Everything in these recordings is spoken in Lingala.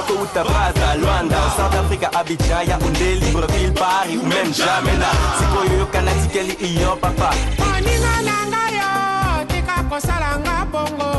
Kouta, Braza, Luanda, South Africa, Abidjan, Yaoundé, Libreville, Paris ou même Jamena. C'est quoi yo Kanati Kelly iyo papa. Moninga nanga yo, tika kosalanga bongo.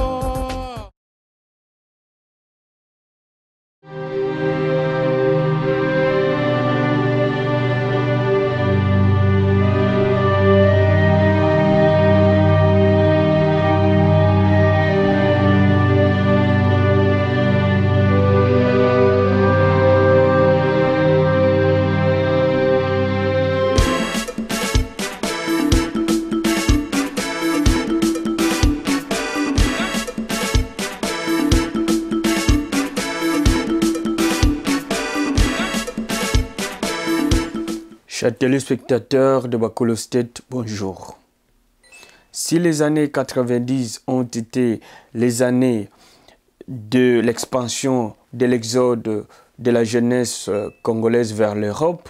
Chers téléspectateurs de Bakolo State, bonjour. Si les années 90 ont été les années de l'expansion, de l'exode de la jeunesse congolaise vers l'Europe,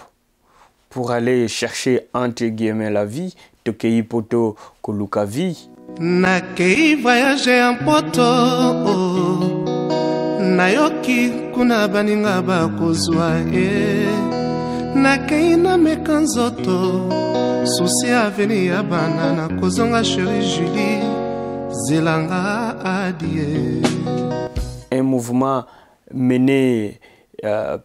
pour aller chercher entre guillemets la vie, Tokei Poto Koluka vie. Nakei voyager en poto, nayoki kuna baninga bakozwa Nakaina mekanzoto Souci aveni ya banana Kozonga chérie Julie Zelanga adie. Un mouvement mené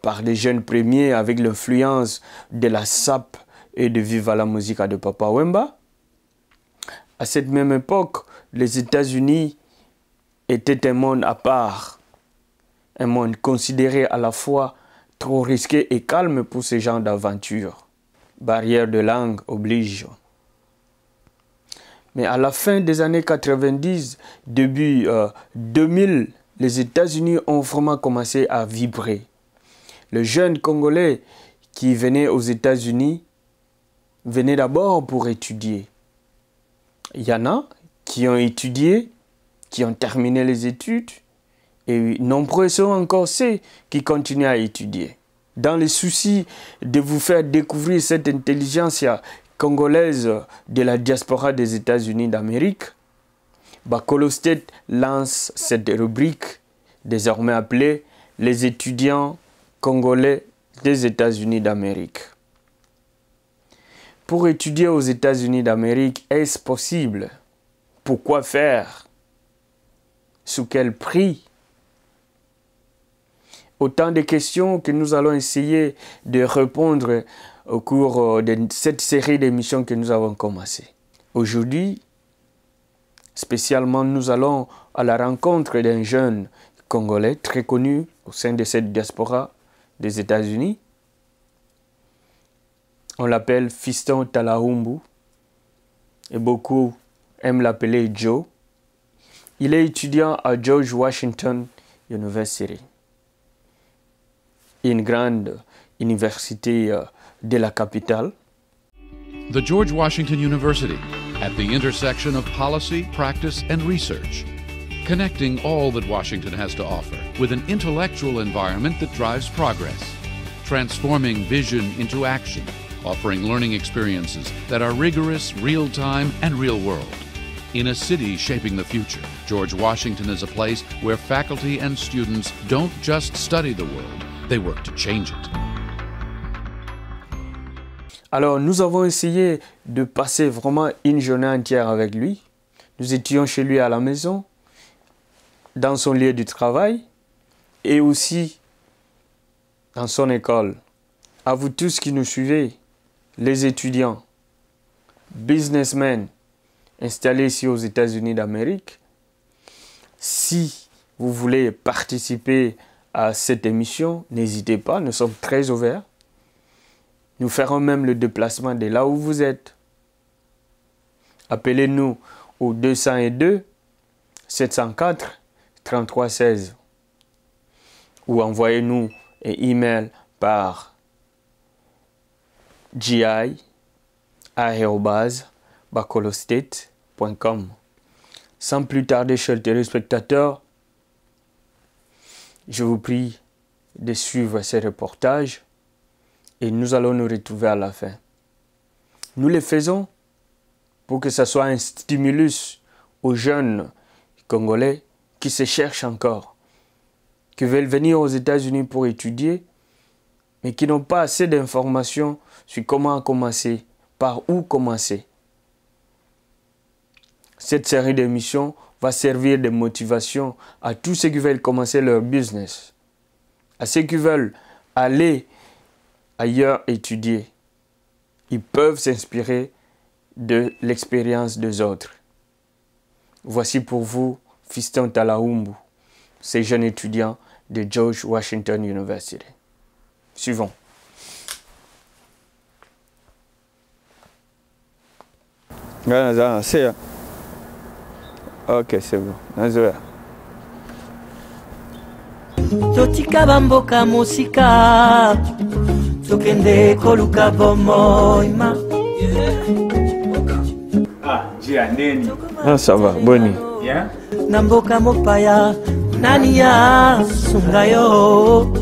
par des jeunes premiers avec l'influence de la SAP et de Viva la Musica de Papa Wemba. À cette même époque, les États-Unis étaient un monde à part. Un monde considéré à la fois trop risqué et calme pour ce genre d'aventure. Barrière de langue oblige. Mais à la fin des années 90, début 2000, les États-Unis ont vraiment commencé à vibrer. Les jeunes Congolais qui venaient aux États-Unis venaient d'abord pour étudier. Il y en a qui ont étudié, qui ont terminé les études, et nombreux sont encore ceux qui continuent à étudier. Dans le souci de vous faire découvrir cette intelligence congolaise de la diaspora des États-Unis d'Amérique, Bakolo State lance cette rubrique désormais appelée « Les étudiants congolais des États-Unis d'Amérique ». Pour étudier aux États-Unis d'Amérique, est-ce possible? Pourquoi faire? Sous quel prix? Autant de questions que nous allons essayer de répondre au cours de cette série d'émissions que nous avons commencé. Aujourd'hui, spécialement, nous allons à la rencontre d'un jeune Congolais très connu au sein de cette diaspora des États-Unis. On l'appelle Fiston Talahumbu et beaucoup aiment l'appeler Joe. Il est étudiant à George Washington University, une grande université de la capitale. The George Washington University, at the intersection of policy, practice, and research, connecting all that Washington has to offer with an intellectual environment that drives progress, transforming vision into action, offering learning experiences that are rigorous, real-time, and real-world. In a city shaping the future, George Washington is a place where faculty and students don't just study the world, they work to change it. Alors, nous avons essayé de passer vraiment une journée entière avec lui. Nous étions chez lui à la maison, dans son lieu de travail et aussi dans son école. À vous tous qui nous suivez, les étudiants, businessmen installés ici aux États-Unis d'Amérique, si vous voulez participer à cette émission, n'hésitez pas, nous sommes très ouverts. Nous ferons même le déplacement de là où vous êtes. Appelez-nous au 202 704 33 16 ou envoyez-nous un email par gi@bacolostate.com. Sans plus tarder, chers téléspectateurs, je vous prie de suivre ces reportages et nous allons nous retrouver à la fin. Nous les faisons pour que ce soit un stimulus aux jeunes Congolais qui se cherchent encore qui veulent venir aux États-Unis pour étudier, mais qui n'ont pas assez d'informations sur comment commencer, par où commencer. Cette série d'émissions va servir de motivation à tous ceux qui veulent commencer leur business, à ceux qui veulent aller ailleurs étudier. Ils peuvent s'inspirer de l'expérience des autres. Voici pour vous Fiston Talaumbu, ces jeunes étudiants de George Washington University. Suivons. Ok, c'est bon. Totika bamboka musika tokende koluka bomoima. Ah, ça va, boni. Namboka mopaya nani ya sungayo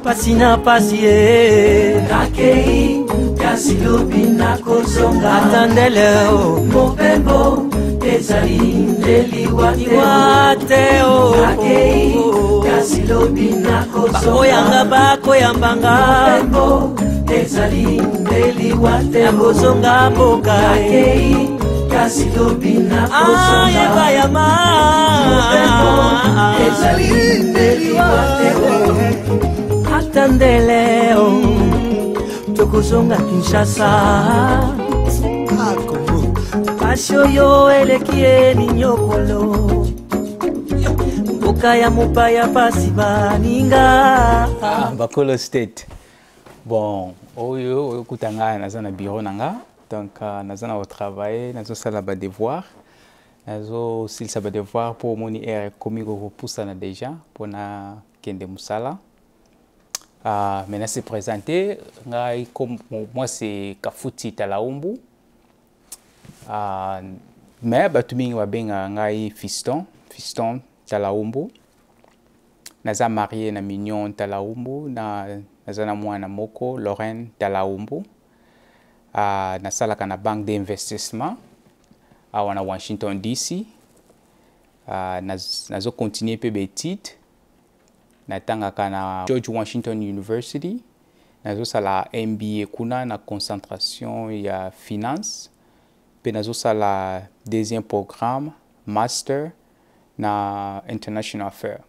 pasina pasie akei kasilobi na kozonga atandele mopembo ezali ndeliwate akei kasilobi na kozonga oyanga bako yambanga mopembo ezali ndeliwate kozonga mboka akei kasilobi na kozonga ayama ezali ndeliwate atandele tokozonga Kinshasa pasio yo elekie ni nyokolo mboka ya mopaya pasi baninga Bakolo State. Bon, oyo kutanga naza na bureau nanga, donc naza na travailler, nazo sala ba devoir, nazo silsa ba devoir pour moni ere komi ko poussa na déjà pour na kende musala. Maintenant c'est présenté, comme moi c'est Kafuti Talaumbu. Mais batumi wa benga ngai Fiston Talaumbu. Naza marié na Mignon Talaumbu, naza na mwana moko Lorraine Talaumbu. Nasalaka na banque d'investissement wana Washington DC. Nazo continuer pe betite. Natangaka na George Washington University. Nazo sala MBA kuna na concentration ya finance. Pe nazo sala deuxième programme master na international affaires.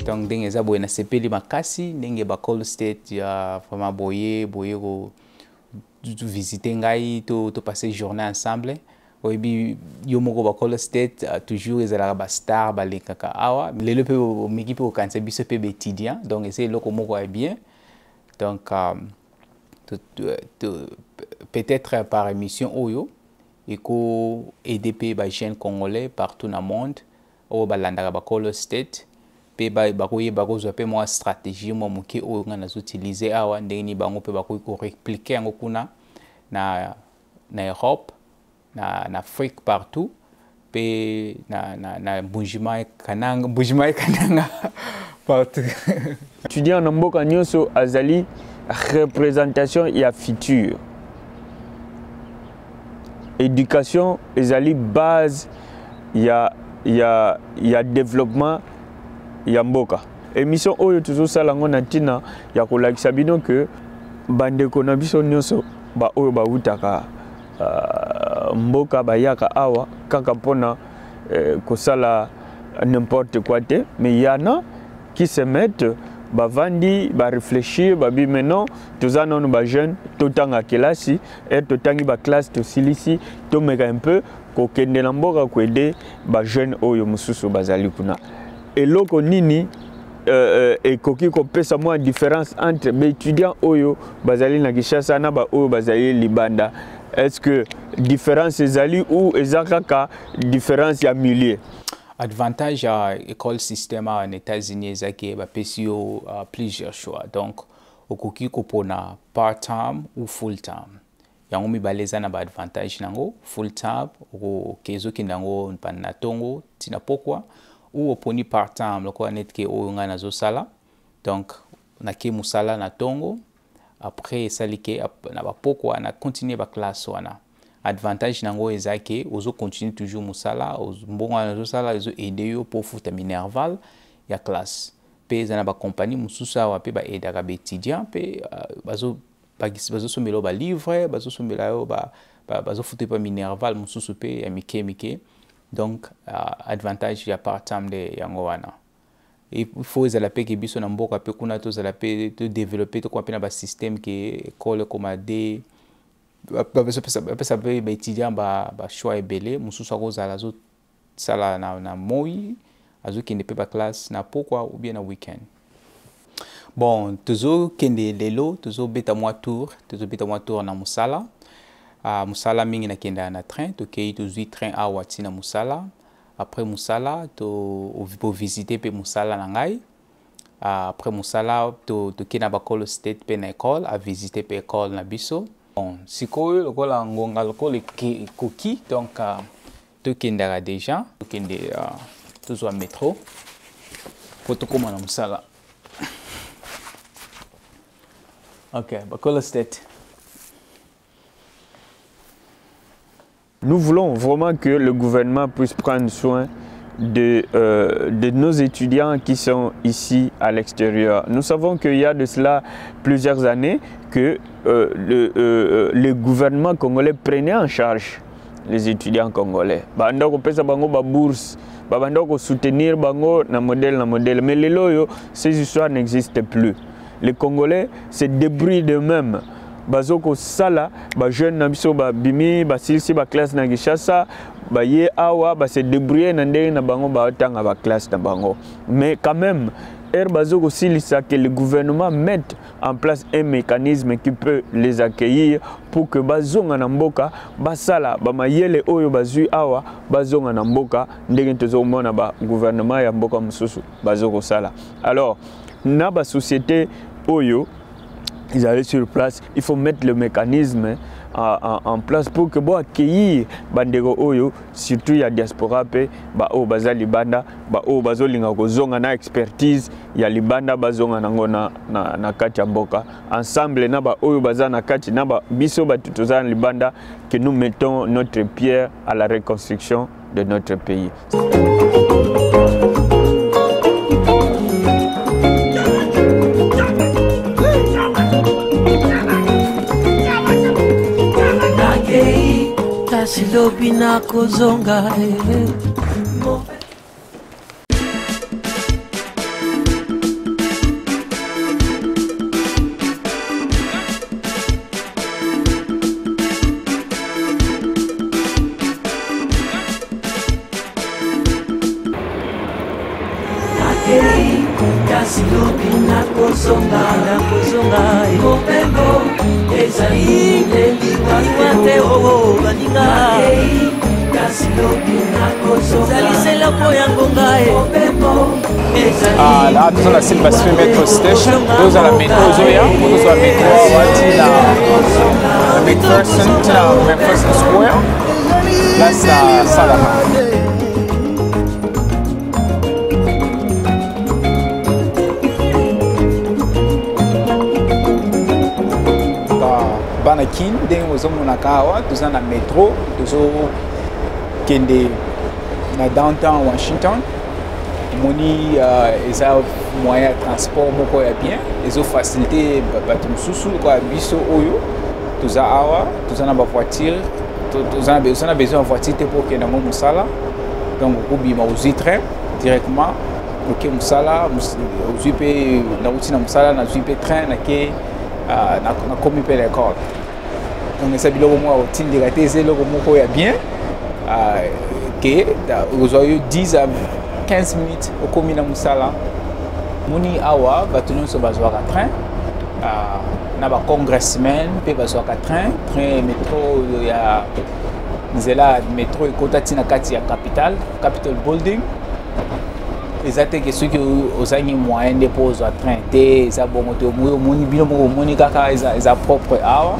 Donc ndenge eza boye na sepeli makasi ndenge Bakolo State ya vraiment boye ko visiter ngai to passer journée ensemble. Oyebi yo moko Bakolo State toujours ezalaka ba star balekaka awa lelo pe omiki pe okanisa biso pe étudiant donc essayer loko moko est bien. Donc peut-être par émission oyo eko aider ba jeunes congolais partout dans le monde o balandaka Bakolo State pe bakoyeba kozwa pe mwa stratégie mwa moke oyo nga nazoutiliser awa ndenge ni bango pe bakoki korepliquer yango kuna na Europe na Afrique partout pe na Bujumayi Kananga partout. Étudiant na mboka nyonso azali représentation ya futur. Éducation ezali base ya développement ya mboka. Émission oyo tozosala ngo na ntina ya kolakisa bino ke bandeko na biso nyonso ba oyo bautaka mboka bayaka awa kaka mpona kosala n'importe quoi te, mais y en a qui se mettent bavandi ba réfléchir babi maintenant toza nonu ba jeune totanga kelasi et totangi ba classe to silisi to meka un peu ko kende na mboka ko aider ba jeune oyo mususu bazali kuna eloko nini ekoki ko pesa moi différence entre ba étudiants oyo bazali na Kinshasa na ba oyo bazali libanda. Est-ce que différence ezali ou ezakaka différence ya milieu? Avantage à l'école système en États-Unis ezaki ba pesio plusieurs choix. Donc okoki kopona part-time ou full-time. Yango mibaleza na ba advantage nango full-time o kezo kindango na tongo tina pokwa ou oponi part-time loko netke o nga nazo sala. Donc na ke musala na tongo après salike na bapoko wana continuer ba classe wana avantage nango ezake ozo continuer toujours musala mbongo na zo sala ezo aider yo pour futa minerval ya classe pe za na ba compagnie mususa wa pe ba aider ka ba étudiant pe bazo somelo ba livre bazo somela yo bazo futa pa minerval mususu pe ya mike donc avantage ya part-time de yango wana. Il faut que les biso na mboka pe kuna to zala pe to développer to kwa pe na ba système qui école comme des ça peut ba étudiant ba choix ebele mususu ko zala zo sala na moi azo kende pe ba classe na pourquoi ou bien na week-end. Bon, toujours kende lelo toujours beta moi tour na musala. Musala mingi na kenda na train to kei to zui train a wati na musala. Après musala to visiter pe musala na ngai. Après musala to kena bakolo state pe na école a visiter pe école na biso. Bon, sikoyo lokola ngonga lokola koki donc to kenda déjà to kende to zo métro pour to koma na musala. OK, bakolo state. Nous voulons vraiment que le gouvernement puisse prendre soin de nos étudiants qui sont ici à l'extérieur. Nous savons qu'il y a de cela plusieurs années que le gouvernement congolais prenait en charge les étudiants congolais. Bandoko pesa bango ba bourse, bandoko soutenir bango na modèle. Mais les loyo, ces histoires n'existent plus. Les Congolais se débrouillent d'eux-mêmes. Bazoko sala ba jeune na biso ba bimi ba silisi ba classe na Kinshasa ba ye awa ba se débrouiller na ndenge na bango ba tanga ba classe na bango. Mais quand même bazoko silisa que le gouvernement mette en place un mécanisme qui peut les accueillir pour que bazonga na mboka basala ba mayele oyo bazui awa bazonga na mboka ndenge tozo mona ba gouvernement ya mboka mususu bazoko sala. Alors na ba société oyo ils allaient sur place, il faut mettre le mécanisme en place pour que bon accueillir bandego oyo, surtout ya diaspora pe ba o baza libanda ba o bazo linga kozonga na expertise ya libanda bazonga nango na kati ya mboka ensemble na ba oyo baza na kati na ba biso ba tutoza libanda que nous mettons notre pierre à la reconstruction de notre pays. Silobi na kozonga Silobi na kozonga mopembo ezali elikate o baninga Silobi na kozonga ezali seloko ya ngonga mopembo ezali là nous on a Silva Street Metro Station those are the metro zoya those are metro wati na McPherson Square that's Salama. Banakin deng ozo monakawa tuza na metro tuzo kende na downtown Washington moni eza moyen de transport moko ya bien ezo faciliter bato mususu kwa biso oyo tuza awa tuza na ba voiture tuza na besoin de voiture te pour kende mo musala donc kubima uzi train directement ok musala uzi pe na routine musala na uzi pe train na ke na komi pe l'école donc ça biloko moi routine de rater c'est le moko ya bien que vous avez 10 à 15 minutes au komi na musala moni awa batunon so bazwa ka train na ba congressmen pe bazwa ka train métro ya nzela métro ekotati na kati ya Capitol building exacte que ceux qui ont moyen de poser train te ça bon moto moni bino moni kaka eza propre awa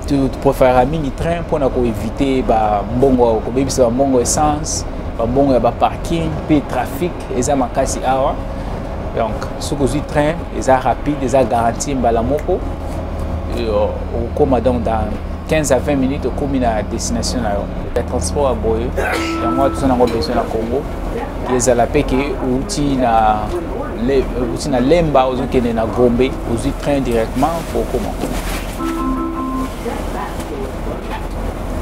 tu préfères mingi train pour éviter ba mbongo ko bebisa mbongo essence ba mbongo ya ba parking pe trafic eza makasi awa Donc, ce que je train, ils sont rapides, ils ont garanti mbala moko. Comme donc dans 15 à 20 minutes, au commun à destination. Le transport à Boye, et moi, tout ça, on a besoin de Congo. Ils ont la paix qui outil na lemba, aux qui na Gombe, aux train directement pour comment.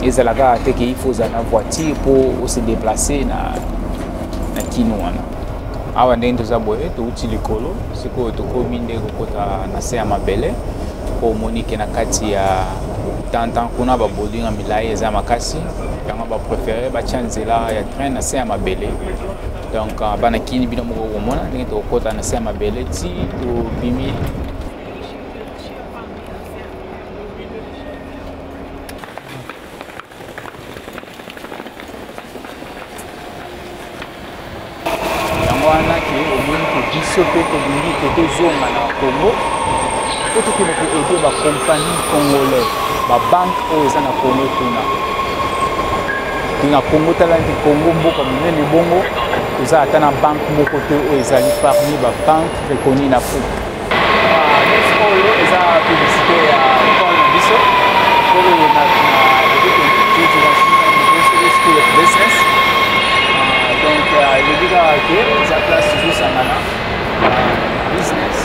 Ils ont la gare qu'il faut une voiture pour se déplacer na Kinouana. Awa ndenge toza boye touti likolo sikoyo tokomi nde kokota na se ya mabele po monike na kati ya tantan kuna babolinga milai eza makasi yango bapréféré batya nzela ya train na se ya mabele. Donc bana kini bino moko komona ndenge tokokota na se ya mabele ti tobimi. Biso pe tolingi tozonga na Congo po tokende koaide bakompagnie congolais babanke oyo eza na Congo kuna na Congo tala neti Congo mboka monene bongo toza ata na banke moko te oyo ezali parmi babanke reconnue na Afrique. Neti oyo eza publicité ya ekole na biso oyo na School of Business. Donc, le gars qui est à place toujours ça business.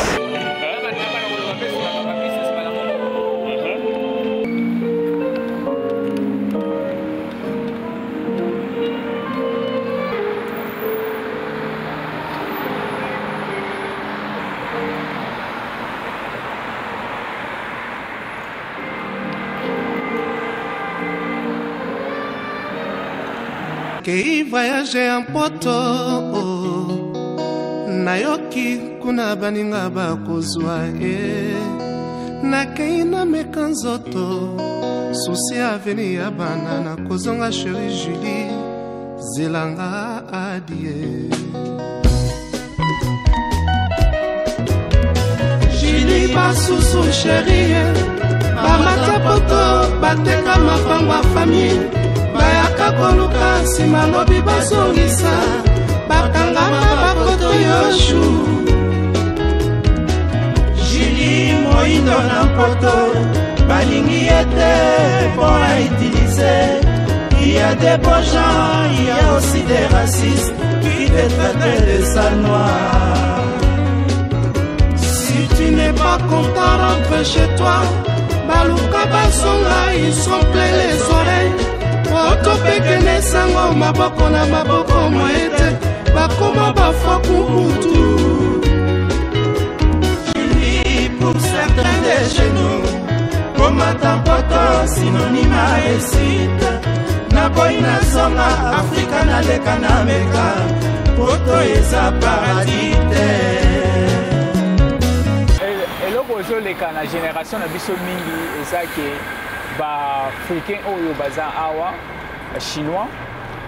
Kei voyage en poto nayoki kuna baninga bakozwa nakei nameka nzoto susi aveni ya bana nakozonga Chérie Julie zelanga adie Julie basusu chérie bamata poto bateka mapango ya famille bayaka koluka nsima lobi bazongisa bakangama bakoto yoshu Julie moindo na poto balingi ete pour à utiliser. Il y a des beaux gens, il y a aussi des racistes qui te traitent de sale noir. Si tu n'es pas content, rentre chez toi. Baluka basonga, ils sont pleins les oreilles. Otopekene sango maboko na maboko moete bakoma bafwa kubutu. Julie pour certains de chez nous comme tampoto synonyme à réussite. Naboy na zonga Afrika na leka na meka poto eza paradis te. Eloko ezoleka na génération na biso mingi eza ke ba africain oyo baza awa ba chinois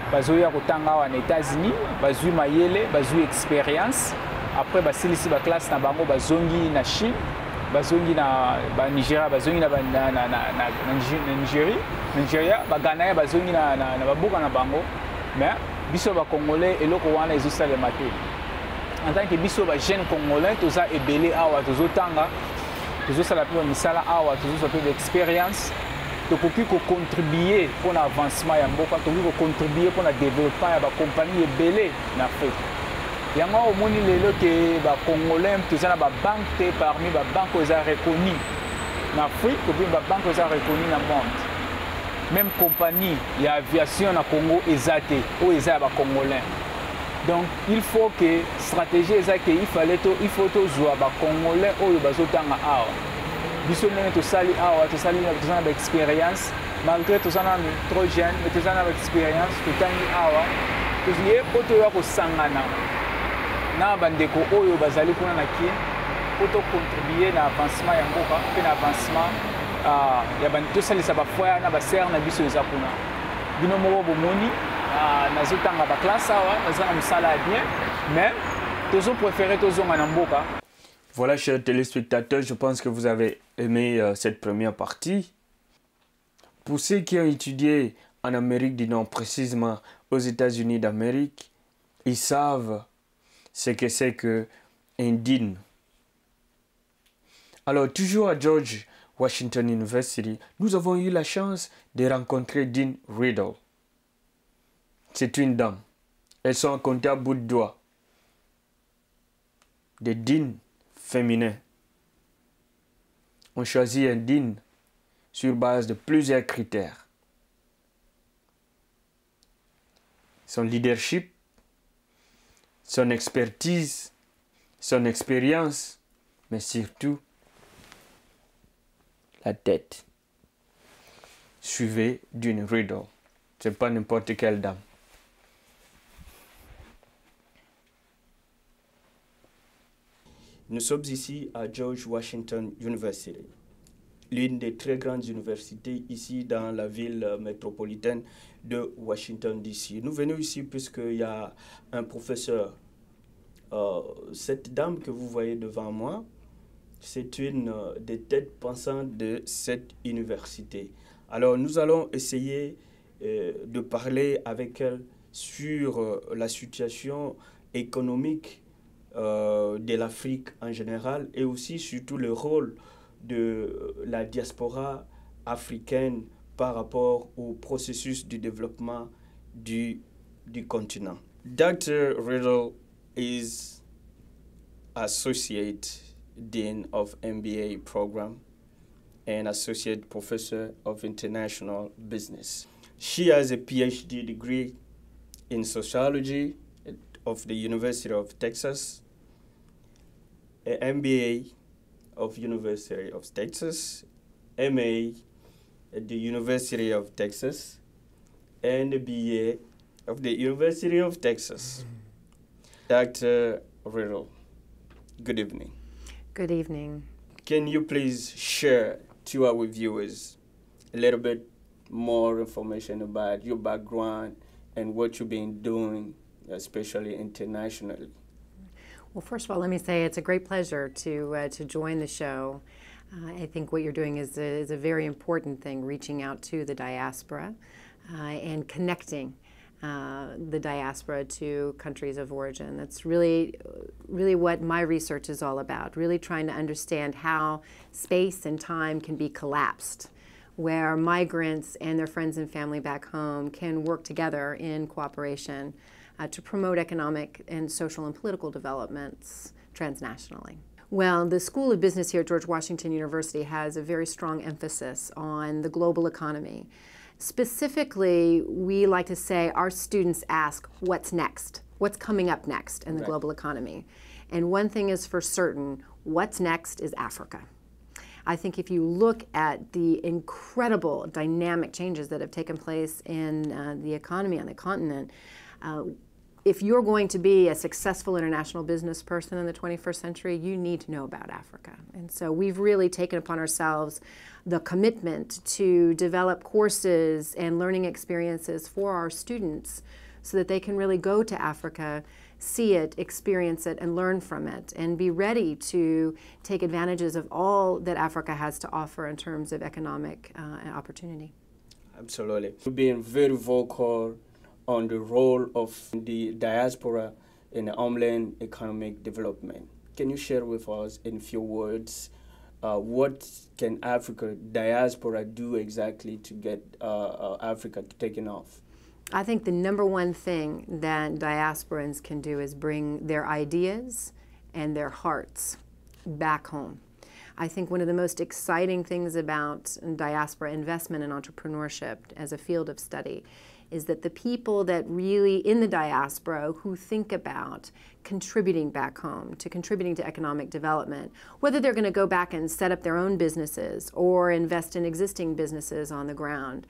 bazoya kotanga awa na États-Unis bazwi mayele bazwi expérience après basilisi ba classe na bango bazongi na Chine bazongi na ba Nigeria bazongi na Nigeria ba Ghana bazongi na babuka na bango mais biso ba congolais eloko wana ezosalema te en tant que biso ba jeune congolais toza ebele awa tozotanga tozosala pe misala awa tozosala pe d'expérience tokoki kocontribuer pour l'avancement ya mboka tokoki kocontribuer pour le développement ya bacompagnie ebele na Afrique. Yango omoni lelo ke bacongolais toza na babanke te parmi babanke oyo eza reconnue na Afrique ou bien babanke oyo eza reconnue na monde. Même compagnie ya aviation na Congo eza te oyo eza ya bacongolais. Donc il faut que stratégie eza ke il faut tozwa bacongolais oyo bazotanga awa. Biso ndenge tosali awa tosali na expérience malgré tozana trop jeune mais tozana na expérience totangi awa toye poto ya kosangana na bandeko oyo bazali kuna na kin poto contribuer na avancement ya mboka pe na avancement ya bandi tosalisa bafrère na basere na biso eza kuna bino moko bomoni nazotanga baklasse awa naza na mosala ya bien mais tozo préféré tozonga na mboka. Voilà, chers téléspectateurs, je pense que vous avez aimé cette première partie. Pour ceux qui ont étudié en Amérique du Nord, précisément aux États-Unis d'Amérique, ils savent ce que c'est que indigne. Alors, toujours à George Washington University, nous avons eu la chance de rencontrer Dean Riddle. C'est une dame. Elles sont comptées à bout de doigts. Des deans féminins. On choisit un dean sur base de plusieurs critères. Son leadership, son expertise, son expérience, mais surtout la tête. Suivez d'une Riddle. Ce n'est pas n'importe quelle dame. Nous sommes ici à George Washington University, l'une des très grandes universités ici dans la ville métropolitaine de Washington DC. Nous venons ici puisqu'il y a un professeur. Cette dame que vous voyez devant moi, c'est une des têtes pensantes de cette université. Alors nous allons essayer de parler avec elle sur la situation économique de l'Afrique en général et aussi surtout le rôle de la diaspora africaine par rapport au processus de développement du continent. Dr. Riddle is Associate Dean of MBA Program and Associate Professor of International Business. She has a PhD degree in Sociology of the University of Texas, an MBA of University of Texas, MA at the University of Texas, and a BA of the University of Texas. Dr. Riddle, good evening. Good evening. Can you please share to our viewers a little bit more information about your background and what you've been doing, especially internationally? Well, first of all, let me say it's a great pleasure to join the show. I think what you're doing is a very important thing, reaching out to the diaspora and connecting the diaspora to countries of origin. That's really what my research is all about, really trying to understand how space and time can be collapsed, where migrants and their friends and family back home can work together in cooperation to promote economic and social and political developments transnationally. Well, the School of Business here at George Washington University has a very strong emphasis on the global economy. Specifically, we like to say our students ask, what's next? What's coming up next in the global economy? And one thing is for certain, what's next is Africa. I think if you look at the incredible dynamic changes that have taken place in the economy on the continent, if you're going to be a successful international business person in the 21st century, you need to know about Africa. And so we've really taken upon ourselves the commitment to develop courses and learning experiences for our students so that they can really go to Africa, see it, experience it, and learn from it, and be ready to take advantages of all that Africa has to offer in terms of economic opportunity. Absolutely. You've been very vocal on the role of the diaspora in the homeland economic development. Can you share with us in few words what can Africa diaspora do exactly to get Africa taken off? I think the number one thing that diasporans can do is bring their ideas and their hearts back home. I think one of the most exciting things about diaspora investment and entrepreneurship as a field of study is that the people that really in the diaspora who think about contributing back home, to contributing to economic development, whether they're going to go back and set up their own businesses or invest in existing businesses on the ground,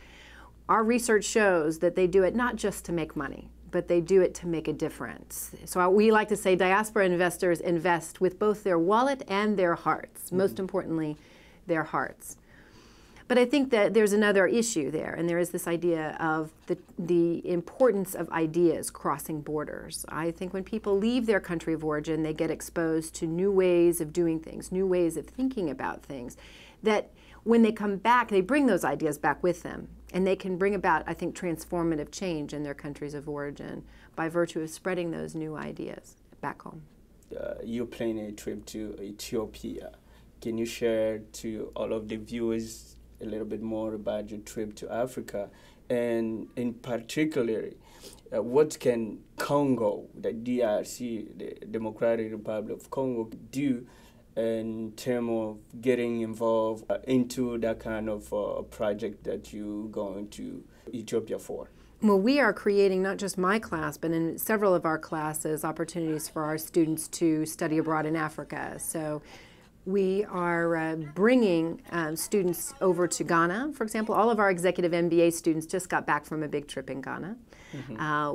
our research shows that they do it not just to make money, but they do it to make a difference. So we like to say diaspora investors invest with both their wallet and their hearts, most importantly, their hearts. But I think that there's another issue there, and there is this idea of the importance of ideas crossing borders. I think when people leave their country of origin, they get exposed to new ways of doing things, new ways of thinking about things, that when they come back, they bring those ideas back with them. And they can bring about, I think, transformative change in their countries of origin by virtue of spreading those new ideas back home. you're planning a trip to Ethiopia. Can you share to all of the viewers a little bit more about your trip to Africa, and in particular, what can Congo, the DRC, the Democratic Republic of Congo, do in terms of getting involved into that kind of project that you're going to Ethiopia for? Well, we are creating, not just my class, but in several of our classes, opportunities for our students to study abroad in Africa. So we are bringing students over to Ghana. For example, all of our executive MBA students just got back from a big trip in Ghana.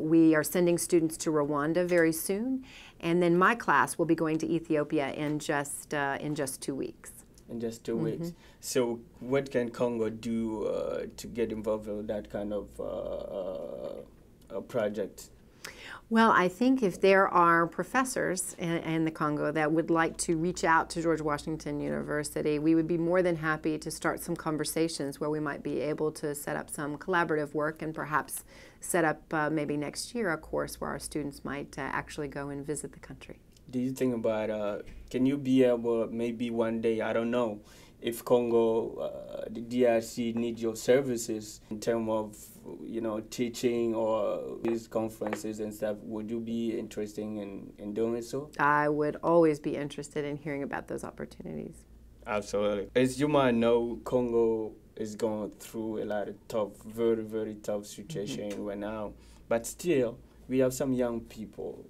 We are sending students to Rwanda very soon. And then my class will be going to Ethiopia in just 2 weeks. In just 2 weeks. So what can Congo do to get involved with that kind of project? Well, I think if there are professors in the Congo that would like to reach out to George Washington University, we would be more than happy to start some conversations where we might be able to set up some collaborative work and perhaps set up maybe next year a course where our students might actually go and visit the country. Do you think about, can you be able, maybe one day, I don't know, if Congo, the DRC needs your services in terms of, teaching or these conferences and stuff, would you be interested in doing so? I would always be interested in hearing about those opportunities. Absolutely. As you might know, Congo is going through a lot of tough, very, very tough situation right now. But still, we have some young people,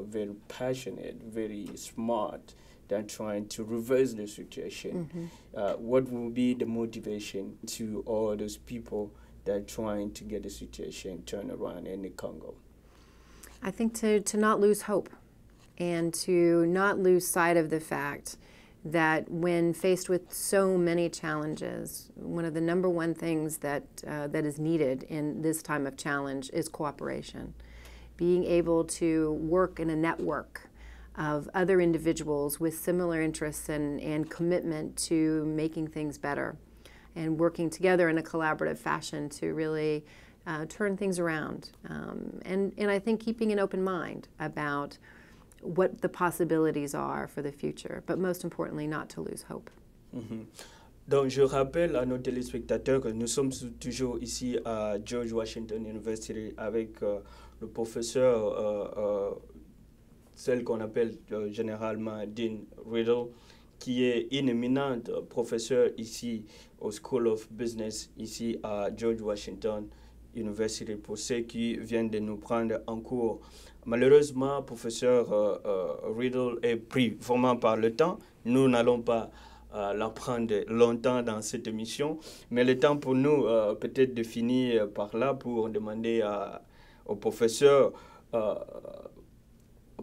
very passionate, very smart, that are trying to reverse the situation. What will be the motivation to all those people that are trying to get the situation turned around in the Congo? I think to not lose hope and to not lose sight of the fact that when faced with so many challenges, one of the number one things that is needed in this time of challenge is cooperation. Being able to work in a network of other individuals with similar interests and commitment to making things better and working together in a collaborative fashion to really turn things around. And I think keeping an open mind about what the possibilities are for the future, but most importantly, not to lose hope. Donc, je rappelle à nos téléspectateurs que nous sommes toujours ici à George Washington University avec le professeur, celle qu'on appelle généralement Dean Riddle, qui est une éminente professeur ici au School of Business, ici à George Washington University, pour ceux qui viennent de nous prendre en cours. Malheureusement, professeur Riddle est pris vraiment par le temps. Nous n'allons pas la prendre longtemps dans cette émission, mais le temps pour nous peut-être de finir par là pour demander au professeur.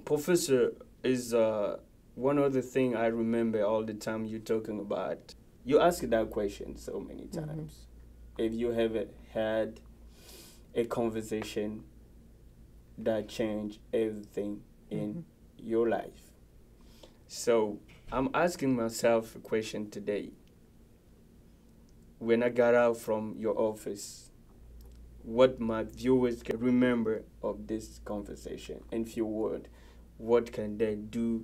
Professor, is one other thing I remember all the time you talking about. You asked that question so many times. If you have had a conversation that changed everything in your life. So I'm asking myself a question today. When I got out from your office, what my viewers can remember of this conversation in few words, what can they do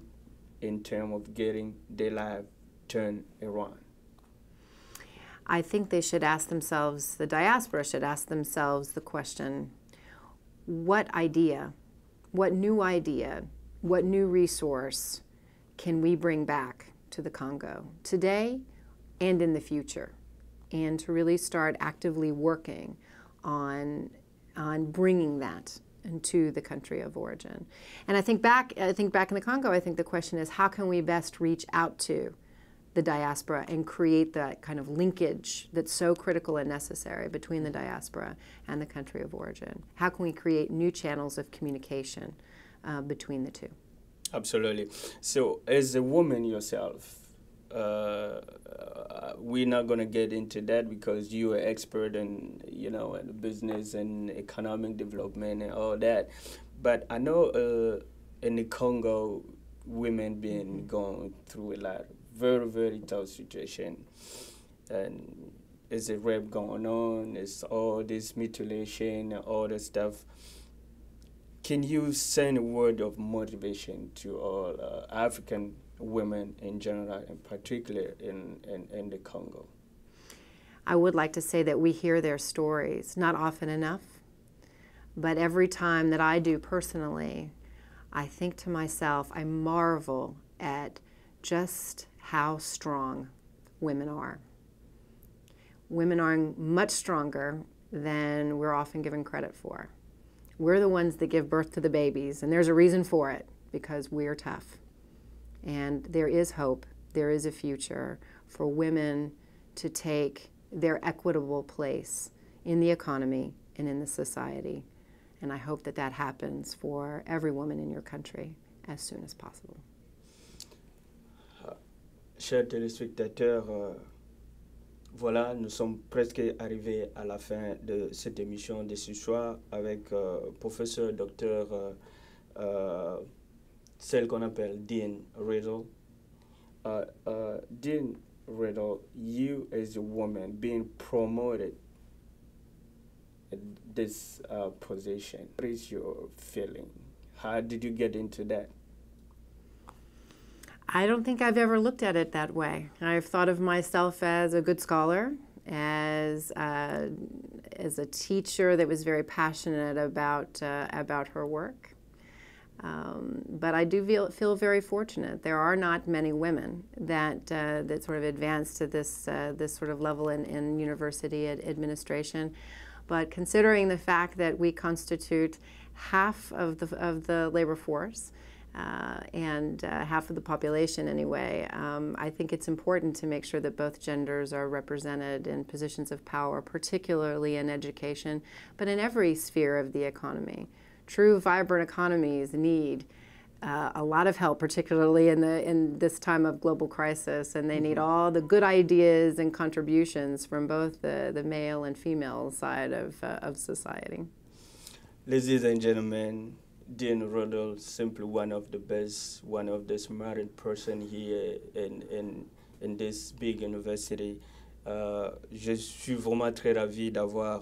in terms of getting their life turned around? I think they should ask themselves, the diaspora should ask themselves the question, what idea, what new resource can we bring back to the Congo today and in the future? And to really start actively working on bringing that into the country of origin. And I think back in the Congo, I think the question is, how can we best reach out to the diaspora and create that kind of linkage that's so critical and necessary between the diaspora and the country of origin? How can we create new channels of communication between the two? Absolutely. So as a woman yourself, we're not going to get into that because you are expert in, in business and economic development and all that. But I know in the Congo, women been going through a lot, very, very tough situation. And there's a rape going on, there's all this mutilation and all that stuff. can you send a word of motivation to all African women in general, in particular in the Congo? I would like to say that we hear their stories, not often enough, but every time that I do personally, I think to myself, I marvel at just how strong women are. Women are much stronger than we're often given credit for. We're the ones that give birth to the babies, and there's a reason for it, because we're tough. And there is hope, there is a future for women to take their equitable place in the economy and in the society. And I hope that that happens for every woman in your country as soon as possible. Chers téléspectateurs, voilà, nous sommes presque arrivés à la fin de cette émission de ce soir avec professeur docteur, celle qu'on appelle Dean Riddle. Dean Riddle, you as a woman being promoted in this position, what is your feeling? How did you get into that? I don't think I've ever looked at it that way. I've thought of myself as a good scholar, as a teacher that was very passionate about her work. But I do feel very fortunate. There are not many women that sort of advance to this sort of level in university administration. But considering the fact that we constitute half of the labor force, and half of the population anyway, I think it's important to make sure that both genders are represented in positions of power, particularly in education, but in every sphere of the economy. True, vibrant economies need a lot of help, particularly in this time of global crisis, and they need all the good ideas and contributions from both the male and female side of society. Ladies and gentlemen, Dean Riddle, simply one of the best, one of the smartest person here in this big university. Je suis vraiment très ravi d'avoir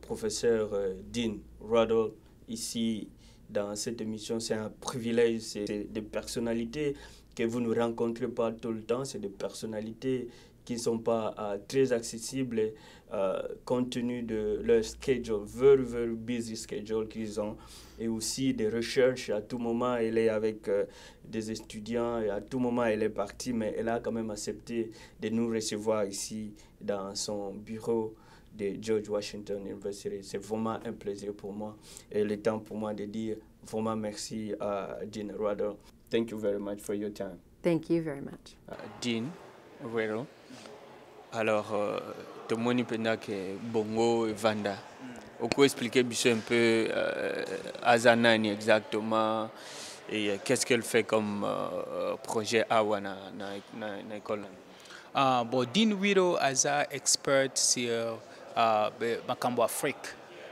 professeur Dean Riddle ici dans cette émission. C'est un privilège, c'est des personnalités que vous ne rencontrez pas tout le temps, c'est des personnalités qui ne sont pas très accessibles compte tenu de leur schedule, very busy schedule qu'ils ont, et aussi des recherches. À tout moment, elle est avec des étudiants, et à tout moment, elle est partie, mais elle a quand même accepté de nous recevoir ici dans son bureau de George Washington University. C'est vraiment un plaisir pour moi, et le temps pour moi de dire vraiment merci à Dean Riddle. Thank you very much for your time. Thank you very much. Dean Riddle. Alors, tout le monde peut que Bongo et Vanda. On peut expliquer un peu Azanani exactement et qu'est-ce qu'elle fait comme projet Awa dans l'école. Bon, Dean Riddle est un expert sur Makambo Afrique.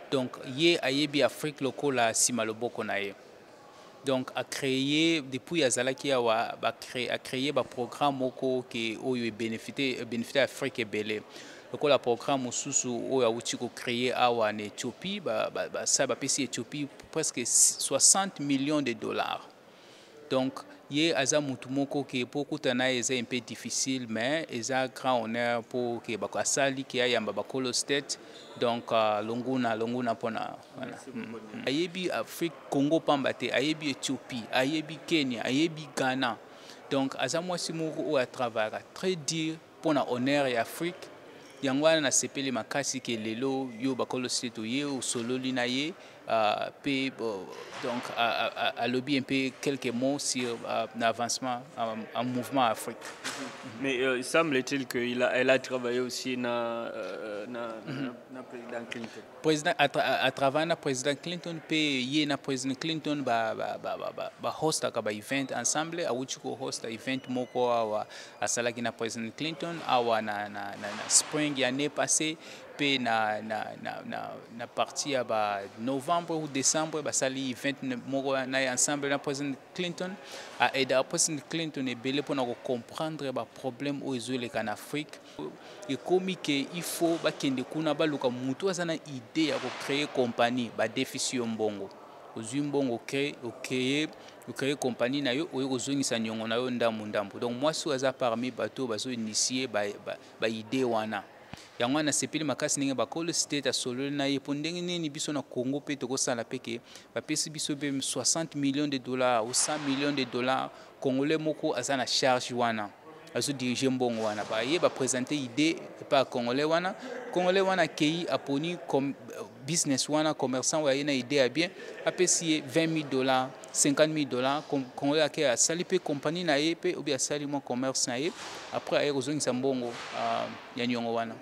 Donc, il y a Afrique locale à Simaloboko nae. Donc, a créé depuis Azalaki a créé un programme qui a bénéficié Afrique et Belé. Le programme Soussou a créé en Éthiopie, ça a payé Éthiopie presque 60 millions de dollars. Donc, il y a un mutumoko qui pour kutana est un peu difficile, mais il a un grand honneur pour que Bakasali qui a Mbabakolo State, donc Longuna pona. Ayebi Afrique, Congo Pambate, Ayebi Éthiopie, Ayebi Kenya, Ayebi Ghana. Donc, Azamwa Simuru a travaillé très dur pour l'honneur et Afrique. Yangwana na sepeli makasi ke lelo yo bakolo State yo solo linaye. Donc, à lobby un peu quelques mots sur l'avancement en mouvement Afrique. Mais il semble-t-il qu'elle a travaillé aussi dans président Clinton. À travers le président Clinton, puis le président Clinton va host un event ensemble, à Wuchiko host un event moko à salaki na président Clinton, à na spring l'année passée. pe na partie ya ba novembre ou décembre basali 29 moko na ensemble na president Clinton a aidé president Clinton ebele pour na comprendre ba problème o ezoleka na Afrique et comme que il faut ba kende kuna ba luka mutu azana idée ya ko créer compagnie ba déficit mbongo ozumbongo créer compagnie na yo okozongisa nyongo na yo ndambo donc moi so aza parmi bato bazo initier ba idée wana yango wana sepeli makasi ndenge bakolo state asolo na ye po ndenge nini biso na Congo pe tokosala peke bapesi biso be 60 millions de dollars ou 100 millions de dollars congolais moko aza na charge wana azo diriger mbongo wana ba ye ba présenter idée pa congolais wana kei aponi comme business wana commerçant wa yena idée a bien apesi 20 000 $, 50 000 $, congolais ake a sali pe compagnie na ye pe ou bien sali mo commerce na ye après aye kozongisa mbongo ya nyongo wana.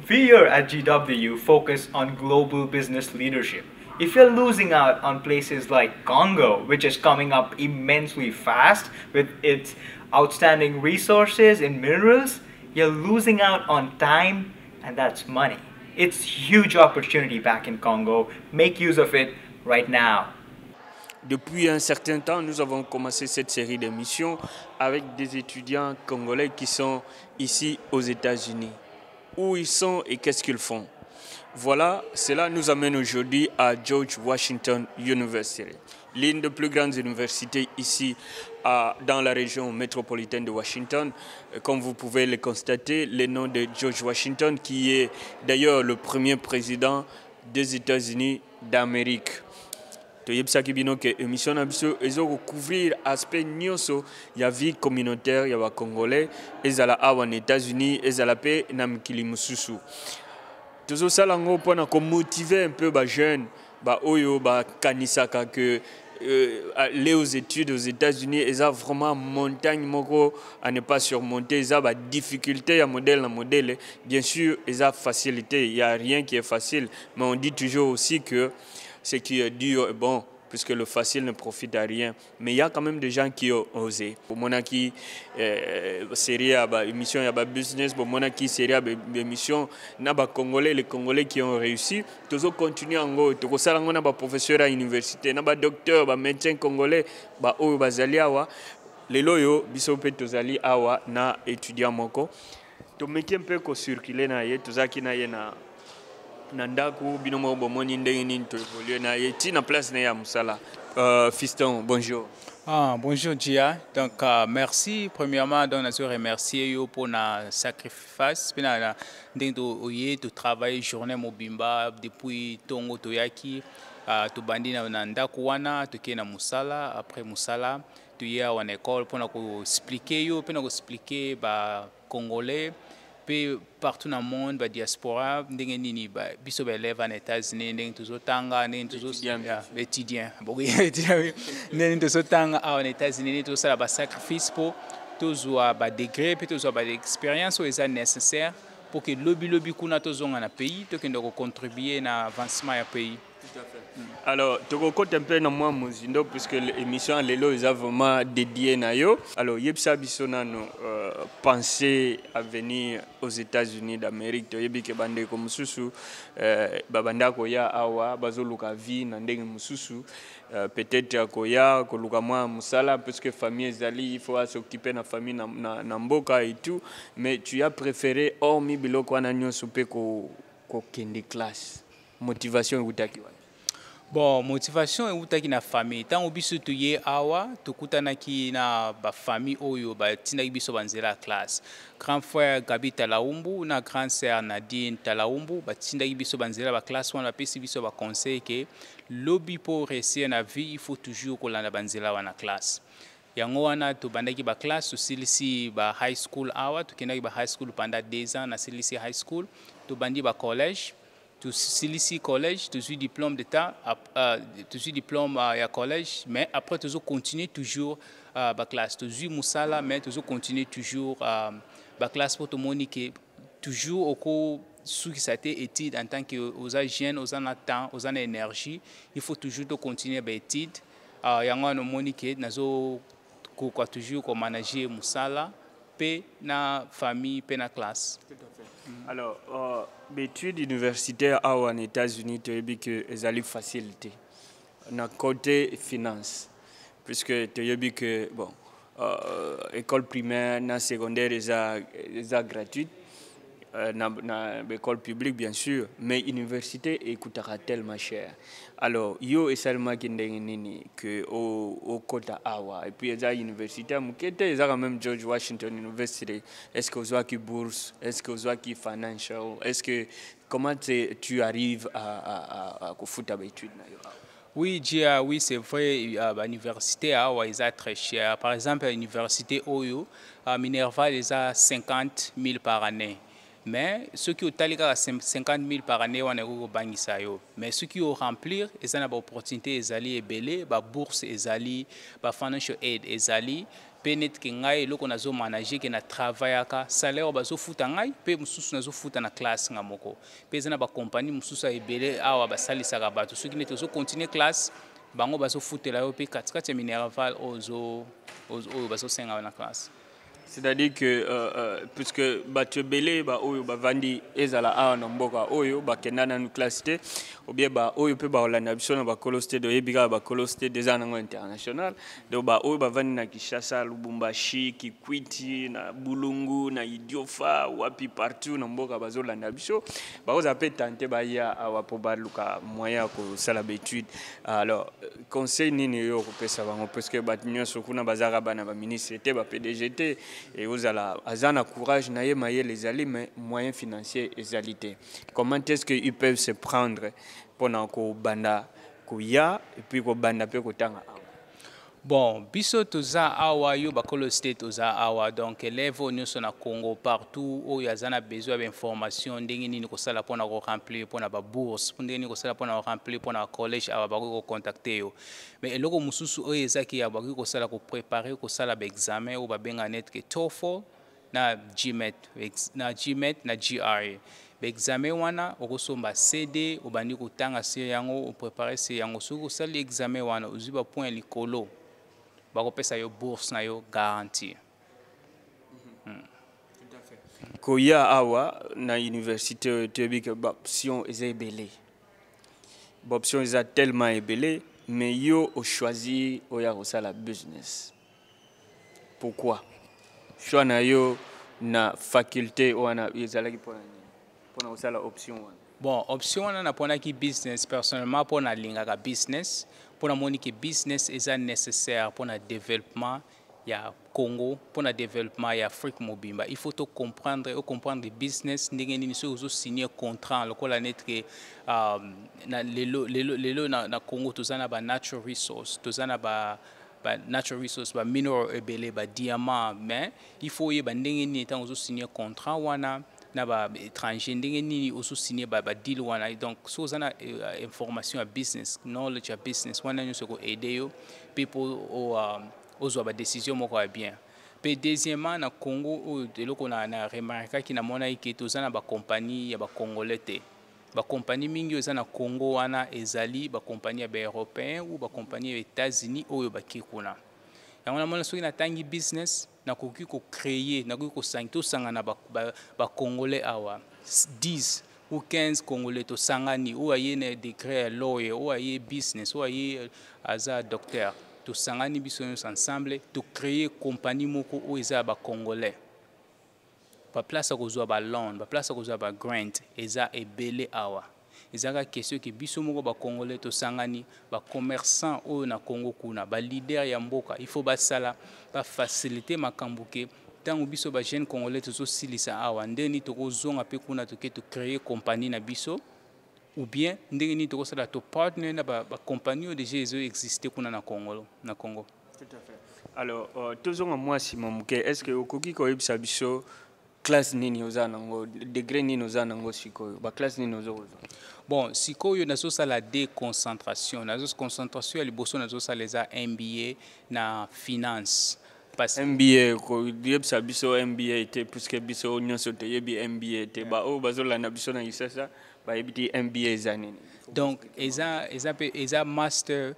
We here at GW focus on global business leadership. If you're losing out on places like Congo, which is coming up immensely fast with its outstanding resources in minerals, you're losing out on time, and that's money. It's huge opportunity back in Congo. Make use of it right now. Depuis un certain temps, nous avons commencé cette série d'émissions avec des étudiants congolais qui sont ici aux États-Unis. Où ils sont et qu'est-ce qu'ils font. Voilà, cela nous amène aujourd'hui à George Washington University, l'une des plus grandes universités ici dans la région métropolitaine de Washington. Comme vous pouvez le constater, le nom de George Washington, qui est d'ailleurs le premier président des États-Unis d'Amérique. toyebisaki bino ke émission na biso couvrir aspect nyonso ya vie communautaire ya ba congolais ezala awa na États-Unis ezala pe na mikili mususu tozosala ngo pona ko motiver un peu ba jeunes ba oyo ba kanisaka que aller aux études aux États-Unis eza vraiment montagne moko à ne pas surmonter eza ba difficulté ya modèle na modèle bien sûr eza facilité il y a rien qui est facile mais on dit toujours aussi que ce qui est dur est bon, puisque le facile ne profite à rien. Mais il y a quand même des gens qui ont osé. Pour moi, qui série émission, il y a business, pour moi, qui série émission, il y a Congolais, les Congolais qui ont réussi. Tous continuent en gros. Tous les gens qui professeur à l'université, il y a docteur, des médecins congolais, qui bazali awa. Les loyaux, bisope tozali awa na étudiant moko. To meki un peu ko circuler na ye, tozaki na ye na Nandaku, binomo bomoni ndenge nini to évoluer na yeti na place na ya musala. Fiston, bonjour. Bonjour Gia. Donc merci premièrement donc je remercier yo pour na sacrifice pena ndenge to travailler journée mobimba depuis tongo toyaki to bandi na ndaku wana to ke na musala après musala to ya en école pour na ko expliquer yo pena ko expliquer ba congolais partout dans le monde, la diaspora, les biso élèves en États-Unis, les tanga, les étudiants, les tanga en États-Unis, tout ça, sacrifice pour tous les degrés, puis tous les expériences sont nécessaires pour que le lobby qu'on a tous dans le pays, pour contribuer à l'avancement du pays. Tout à fait. Alors, tu côté un peu dans moi Mozindo puisque l'émission Lelo est vraiment dédiée à yo. Alors, yebsa bisonano penser à venir aux États-Unis d'Amérique. Tu yebi ke bande ko mususu babanda ko ya awa bazoluka vi na ndenge mususu peut-être ko ya ko luka mwa musala puisque famille ezali il faut s'occuper na famille na mboka et tout, mais tu as préféré hormis biloko na nyonso pe ko kende classe. Motivation utaki wa. Bon, motivation est utaki na famille. Tant obiso tu ye awa, tu kutana ki na ba famille oyo ba tina biso banzela classe. Grand frère Gabi Talaumbu na grand sœur Nadine Talaumbu ba tina biso banzela ba classe wana pesi biso ba conseil que lobby pour réussir na vie, il faut toujours kolanda banzela wana classe. Yango wana tu bandaki ba classe tu silisi ba high school awa, tu kendaki ba high school pendant 2 ans na silisi high school, tu bandi ba collège. Tu suis collège, tu suis diplôme d'état, tu suis diplôme à collège, mais après tu continues toujours la classe. Tu suis Moussala, mais tu continues toujours la classe pour te moniquer. Toujours au cours de qui ça été études en tant que aux jeunes, aux en temps, aux en énergie, il faut toujours continuer les études. Il y a un moniquer, nazo quoi toujours comme manager Moussala, pe na famille, pe na classe. Alors, l'étude universitaire aux États-Unis, tu as dit que les allées facilité. Dans côté finance, puisque tu as dit que bon, école primaire, na secondaire, les gratuite, na école publique bien sûr, mais l'université coûtera tellement cher. Alors, yo est seulement que au Kota Awa et puis les universités, il y a même George Washington University. Est-ce que vous avez qui bourse? Est-ce que vous avez qui financial? Est-ce que comment tu arrives à foutre à études? Oui, oui, c'est vrai, l'université est très chère. Par exemple, l'université Oyo, Minerva, ils a 50 000 par année. Mais ceux qui ont 50 000 par année, on est au Bangisayo. Mais ceux qui ont remplir, ils ont l'opportunité, ils allaient ébeler, la bourse, ils allaient, la financial aid, ils allaient. Peut-être que ngai loko nazo manager que na travailler ka salaire bazo futa ngai pe mususu nazo futa na classe ngamoko pe zana ba compagnie mususu ebele awa ba salisa ka bato ceux qui ne tozo continuer classe bango bazo futela yo pe katikati Minerval ozo bazo senga na classe. C'est-à-dire que puisque tu belé oyo bavandi ezala a na mboka oyo bakenda na classe ou bien oyo pe ba Hollande biso na ba kolosté de yebika ba kolosté des anango international donc oyo bavandi na Kinshasa, Lubumbashi, Kikwiti na Bulungu na Idiofa wapi partout na mboka bazolanda biso baoza pe tenter ba ya awa po baluka moyen ko sala étude. Alors conseil nini yo ko pesa bango parce que batinyo sokuna bazara bana ba ministre te ba PDGT et vous allez azana courage naie maye les alliés mais moyens financiers et alité. Comment est-ce qu'ils peuvent se prendre pendant ko banda ko ya et puis ko banda pe ko tanga? Bon, biso toza awa yo bakolo state toza awa donc élèves nyonso na Congo partout où yazana besoin d'information ndenge nini ko sala pona ko remplir pona ba bourse ndenge nini ko sala pona ko remplir pona collège awa ba ko contacter yo mais eloko mususu o ezaki ya ba ko sala ko préparer ko sala ba examen ou ba benga net ke TOEFL na GMAT na GRE. Examen wana okosomba CD obandi kotanga se yango o préparer se yango soko sala examen wana oziba point likolo bakopesa yo bourse na yo garantie. Tout à fait. Koya awa na université tebike option ezebele. Option eza tellement ebele mais yo o choisi oya kosala business. Pourquoi? Choix na yo na faculté wana ezalaki pona kosala option wana. Bon, option wana na pona ki business personnellement pona lingaka business pona moni ki business est nécessaire pour le développement ya Congo, pour le développement ya Afrique mobimba. Il faut comprendre le business ndenge nini so zo signer contrat lokola netre na lelo na Congo tozana ba natural resource, tozana ba natural resource ba mineral ebele ba diamant mais il faut y ba ndenge nini tant zo signer contrat wana na ba étranger ndenge nini oso signer ba deal wana donc so zana information à business knowledge à business wana nyo soko aider yo people ozo ba décision moko bien. Puis deuxièmement na Congo eloko na remarquer ki na mona ki tozana ba compagnie ya ba congolais te bakompagnie mingi eza na Congo wana ezali bakompagnie ya européen ou bakompagnie ya États-Unis oyo baki kuna yango namona soki natangi business nakoki kocréer nakoki tosangana bacongolais awa 10 ou 15 congolais tosangani oyo aye na degré ya lawyer oyo aye business oyo aye aza docteur tosangani biso nyonso ensemble tocréer compagnie moko oyo eza ya bacongolais baplace akozwa balone baplace akozwa bagrant eza ebele awa ezaka question ke biso moko bacongolais tosangani bacommerçant oyo na Congo kuna baleader ya mboka il faut basala bafacilité makambo ke ntango biso bajeune congolais tozosilisa awa ndenge nini tokozonga mpe kuna toke tocréer compagnie na biso ou bien ndenge nini tokosala topartner na bacompagnie oyo déjà ezoexiste kuna na Congo. Tout à fait. Alors tozonga mwasi mamuke est-ce que okoki koyebisa biso classe nini oza nango degré nini oza nango sikoyo ba classe nini ozokozwa? Bon sikoyo nazosala déconcentration concentration ya liboso nazosala eza MBA na finance MBA ko yebisa biso MBA te puisque biso nyonso te yebi MBA te ba o bazolanda biso na isasa ba yebiti MBA za nini. Donc eza master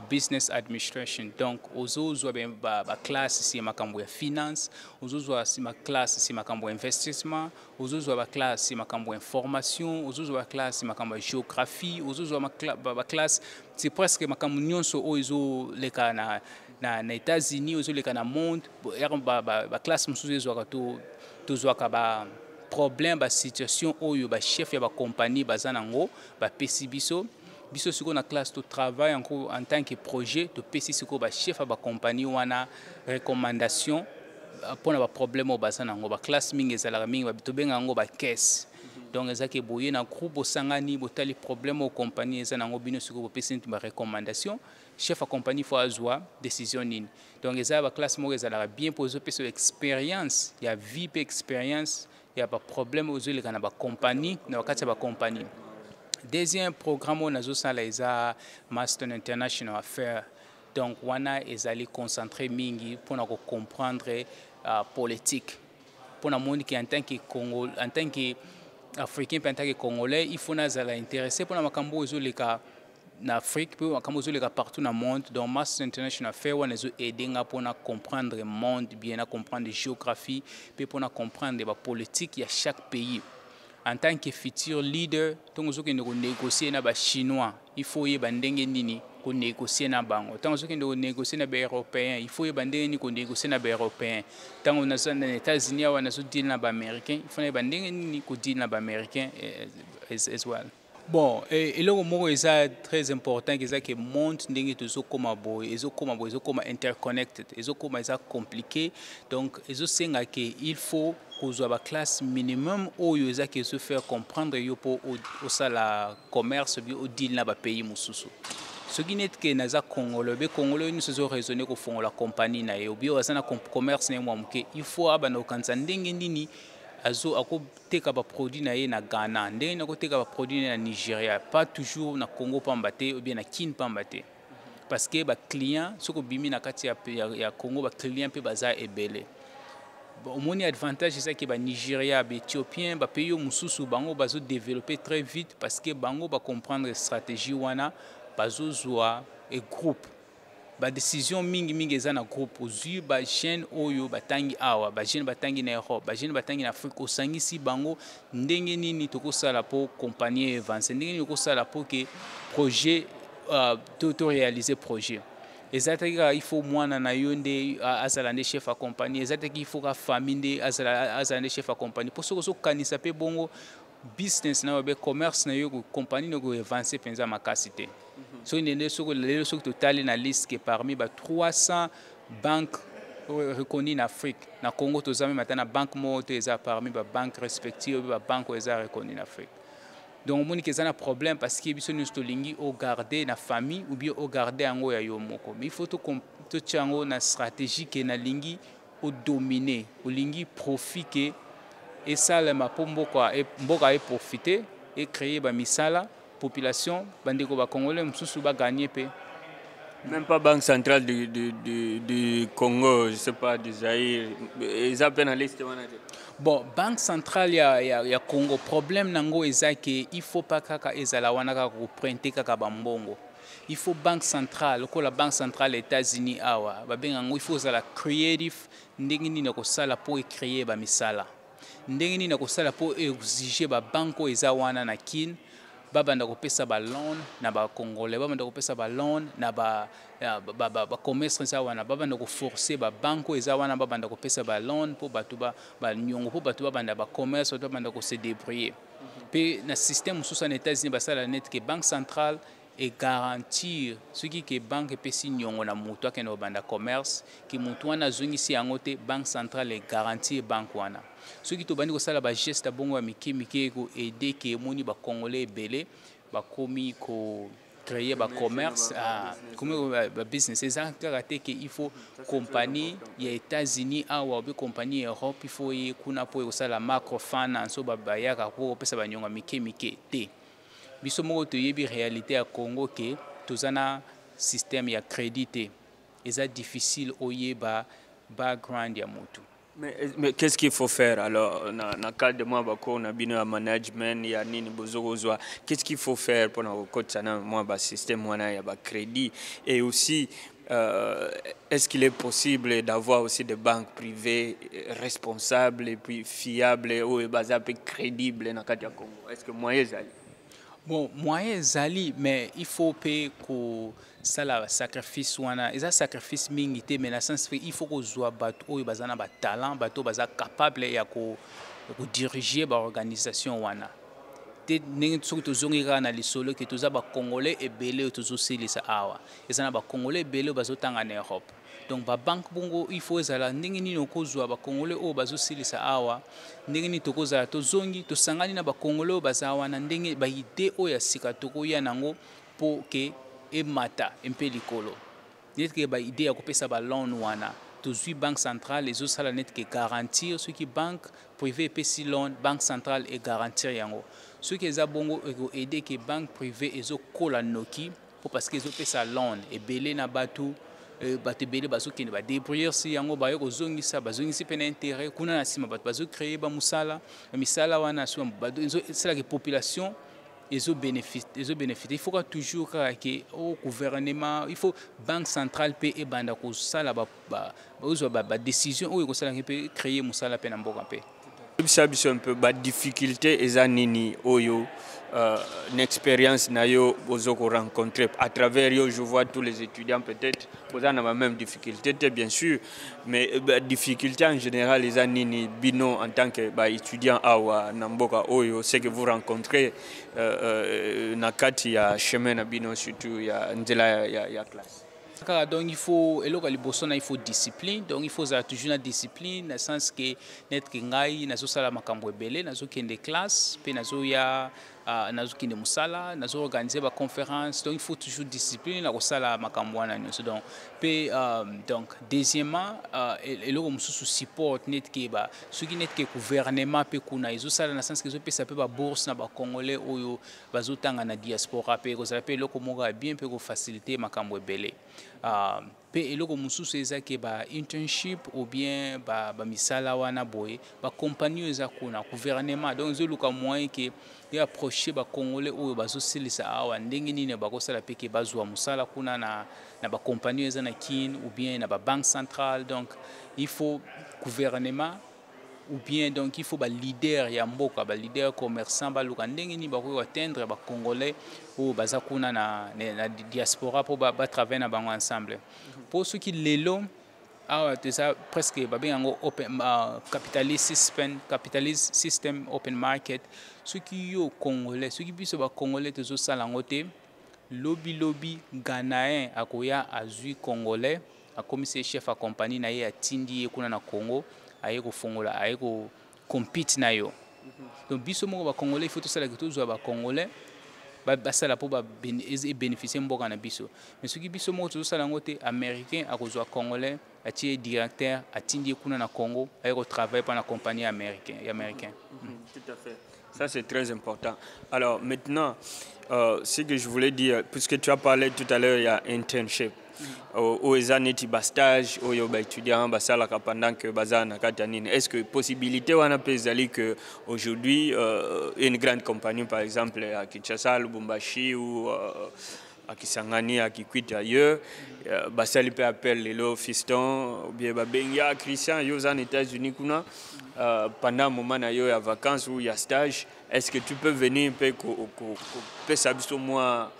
business administration. Donc ozozwa ba classe si makambo ya finance, ozozwa si ma classe si makambo ya investissement, ozozwa ba classe si makambo ya information, ozozwa ba classe si makambo ya géographie, ozozwa ba classe c'est presque makambo nyonso ozo leka na États-Unis, ozo leka na monde, ba classe mususu ezwaka tozwaka ba problème ba situation oyo ba chef ya ba compagnie bazanango ba pesi biso siko na classe to travail en tant que projet to pesi siko ba chef ya ba compagnie wana recommandation pour na ba problème o bazanango ba classe mingi ezalaka mingi ba to benga ngo ba caisse donc ezaki boye na groupe osangani botali problème o compagnie ezanango bino siko bo pesi ba recommandation chef ya compagnie faut azwa décision nini donc ezala ba classe mo ezalaka bien poser peso expérience ya vie pe expérience il y a pas problème aux yeux les compagnie na wakati ba compagnie. Deuxième programme on a ça les Master International Affairs donc wana ezali concentré mingi pour na comprendre politique pour na monde qui en tant que Congo en tant que africain en tant que congolais il faut na zala intéressé pour na makambo aux yeux en Afrique puis makambo aux yeux partout dans le monde donc Master International Affairs on les aider pour na comprendre le monde bien na comprendre la géographie puis pour na comprendre la politique il y a chaque pays en tant que futur leader donc nous devons négocier na ba chinois il faut y bandenge nini ko négocier na bango tant que nous négocier na ba européen il faut y bandenge ni ko négocier na ba européen tant on a ça dans les États-Unis on a so deal na ba américain il faut y bandenge ni ko deal na ba américain as well. Bon, et là, c'est très important que le monde soit interconnected, soit compliqué. Donc, il faut que la classe minimum où il faut se faire comprendre pour le commerce ou deal dans le pays. Ce qui n'est que les Congolais, nous avons raisonné que la compagnie, le commerce, il faut que akoteka ba produit na ye na Ghana ndenge na koteka ba produit na Nigeria pas toujours na Congo pambate ou bien na Kin pambate parce que ba client soko bimi na kati ya Congo ba client pe baza ebele omoni avantage c'est que ba Nigeria ba Éthiopien ba pays mususu bango bazo développer très vite parce que bango ba comprendre stratégie wana bazo zwa et groupe ba décision mingi eza na groupe ozui ba jeune oyo batangi awa ba jeune batangi na Europe ba jeune batangi na Afrique osangisi bango ndenge nini tokosala po compagnie avance ndenge nini tokosala po ke projet to réaliser projet ezataka il faut mwana na yonde azala nde chef a compagnie ezataka il faut ka famille nde azala nde chef a compagnie pour so kanisa pe bongo business na be commerce na yo compagnie no go avancer penza makasité so ndende soko lelo soko total na liste que parmi ba 300 banques reconnues en Afrique na Congo tozami matana banque moto eza parmi ba banques respectives ba banque eza reconnues en Afrique donc moni que ça na problème parce que biso nous stolingi au garder na famille ou bien au garder ango ya yo moko mais il faut to chango na stratégie que na lingi au dominer au lingi profiter et ça le mapombo quoi et mboka et profiter et créer ba misala population bandeko ba congolais mususu ba gagner pe Même pas Banque centrale du Congo, je ne sais pas, du Zaïre. Ils appellent la liste. Bon, Banque centrale ya Congo, problème nango est que il faut pas kaka ezala wana kaka prêter kaka bambongo. Il faut Banque centrale, ko la Banque centrale États-Unis awa, babengango il faut zala creative ndenge nini na kosala pour créer ba misala. Ndenge nini na kosala pour exiger ba banko eza wana na kin. Babanda kopesa ba loan na ba congolais, babanda kopesa ba loan na ba commerce za wana, babanda ko forcer ba banko eza wana, babanda kopesa ba loan pour batu ba nyongo pour batu babanda ba commerce, babanda ko se débrouiller. Pe na système sous en États-Unis basala net que banque centrale et garantir ce qui que banque pesi nyongo na mutu akeno banda commerce ki mutu wana zungi si angote banque centrale et garantir banque wana. Ceux qui tobandi ko sala ba geste bongo ya miki ko aider que moni ba congolais belé ba komi ko créer ba commerce comme ba business ça karaté que il faut compagnie ya États-Unis ou ba compagnie Europe il faut y kuna po ko sala microfinance so ba yaka ko pesa ba nyonga miki te biso moko toyebi réalité ya Congo que tozana système ya crédit te eza difficile oyeba background ya mutu. Mais qu'est-ce qu'il faut faire alors dans le cadre de moi on a bien management ya nini bozozwa qu'est-ce qu'il faut faire pour na coach na moi ba système wana ya ba crédit et aussi est-ce qu'il est possible d'avoir aussi des banques privées responsables et puis fiables ou basées crédibles dans le Congo? Est-ce que moyen zali? Bon, moyen zali, mais il faut payer pour ça la sacrifice wana. Et ça sacrifice mingité, mais dans le sens il faut que soit bateau ou bazana ba talent, bateau baza capable ya ko diriger ba organisation wana. Te nengi surtout zongira na lisolo que toza ba congolais et belé tozo selisa awa. Et ça na ba congolais belé bazotanga en Europe. Donc ba banque bongo il faut ezala ndenge nini okozwa ba congolais o bazosilisa awa ndenge nini tokozala tozongi tosangani na ba congolais bazawa na ndenge ba idée o ya sika tokoya nango po ke emata mpe likolo net ke ba idée ya kopesa ba loan wana tozwi banque centrale ezo sala net ke garantir ce qui banque privée pesi loan banque centrale et garantir yango ce qui eza bongo eko aider ke banque privée ezo kola noki po parce que ezo pesa loan e belé na batu bato ebele bazokende badébrouiller si yango bayo kozongisa bazongisi pena intérêt kuna na nsima bato bazocréer bamusala misala wana esalaka population bénéfice. Il faut que toujours que au gouvernement il faut banque centrale pe ebanda kosala ba décision oyo kosala pe créer musala pe na mboka pe biso un peu ba difficulté eza nini oyo une expérience na yo bozoko rencontrer à travers yo je vois tous les étudiants peut-être vous avez la même difficulté bien sûr mais difficulté en général les nini bino en tant que étudiant awa na mboka oyo c'est que vous rencontrez na kati ya chemin na bino surtout ya nzela ya classe. Donc il faut il faut discipline, donc il faut toujours la discipline dans le sens que net que ngai nazo sala makambo ebele nazo kende classe pe nazo ya nazo kende musala nazo organiser ba conférence, donc il faut toujours discipline na kosala makambo wana nyonso donc pe donc deuxièmement eloko mususu support net ke ba soki net ke gouvernement pe kuna ezo sala na sens que ezo pesa pe ba bourse na ba congolais oyo bazotanga na diaspora pe ko sala pe eloko moko bien pe ko faciliter makambo ebele. Pe eloko mususu ezaki ba internship ou bien ba misala wana boye ba compagnie eza kuna gouvernement donc ezoluka moyen ke ya approcher ba congolais oyo bazosilisa awa ndenge nini bakosala pe ke bazwa musala kuna na ba compagnie eza na kin ou bien na ba banque centrale, donc il faut gouvernement ou bien donc il faut ba leader ya mboka ba leader commerçant ba luka ndenge ni ba ko atteindre ba congolais ou baza kuna na diaspora pour ba travailler na bango ensemble pour ceux qui lelo ah c'est presque ba bengo open capitalist system open market ceux qui yo congolais ceux qui biso ba congolais tozo sala ngote lobby ghanéen akoya azui congolais a commissaire chef à compagnie na ye atindi kuna na Congo aye ko fongola aye ko compete na yo donc biso moko ba congolais il faut tout ça que tous ba congolais ba sala pour ba bénéficier mboka na biso mais ce qui biso moko tout ça ngote américain a kozwa congolais atie directeur atindi kuna na Congo aye ko travailler pour la compagnie américain. Tout à fait. Ça, c'est très important. Alors, maintenant, ce que je voulais dire, puisque tu as parlé tout à l'heure, il y a internship. Au neti stage au étudiant basalaka pendant que bazana katanine. Est-ce que possibilité wana pezali que aujourd'hui une grande compagnie par exemple à Kinshasa, Lubumbashi ou à Kisangani, à Kikwit ailleurs, basali peut appeler les fiston ou bien babenga Christian yo aux États-Unis kuna pendant un moment na yo ya vacances ou ya stage, est-ce que tu peux venir peut sabiso moi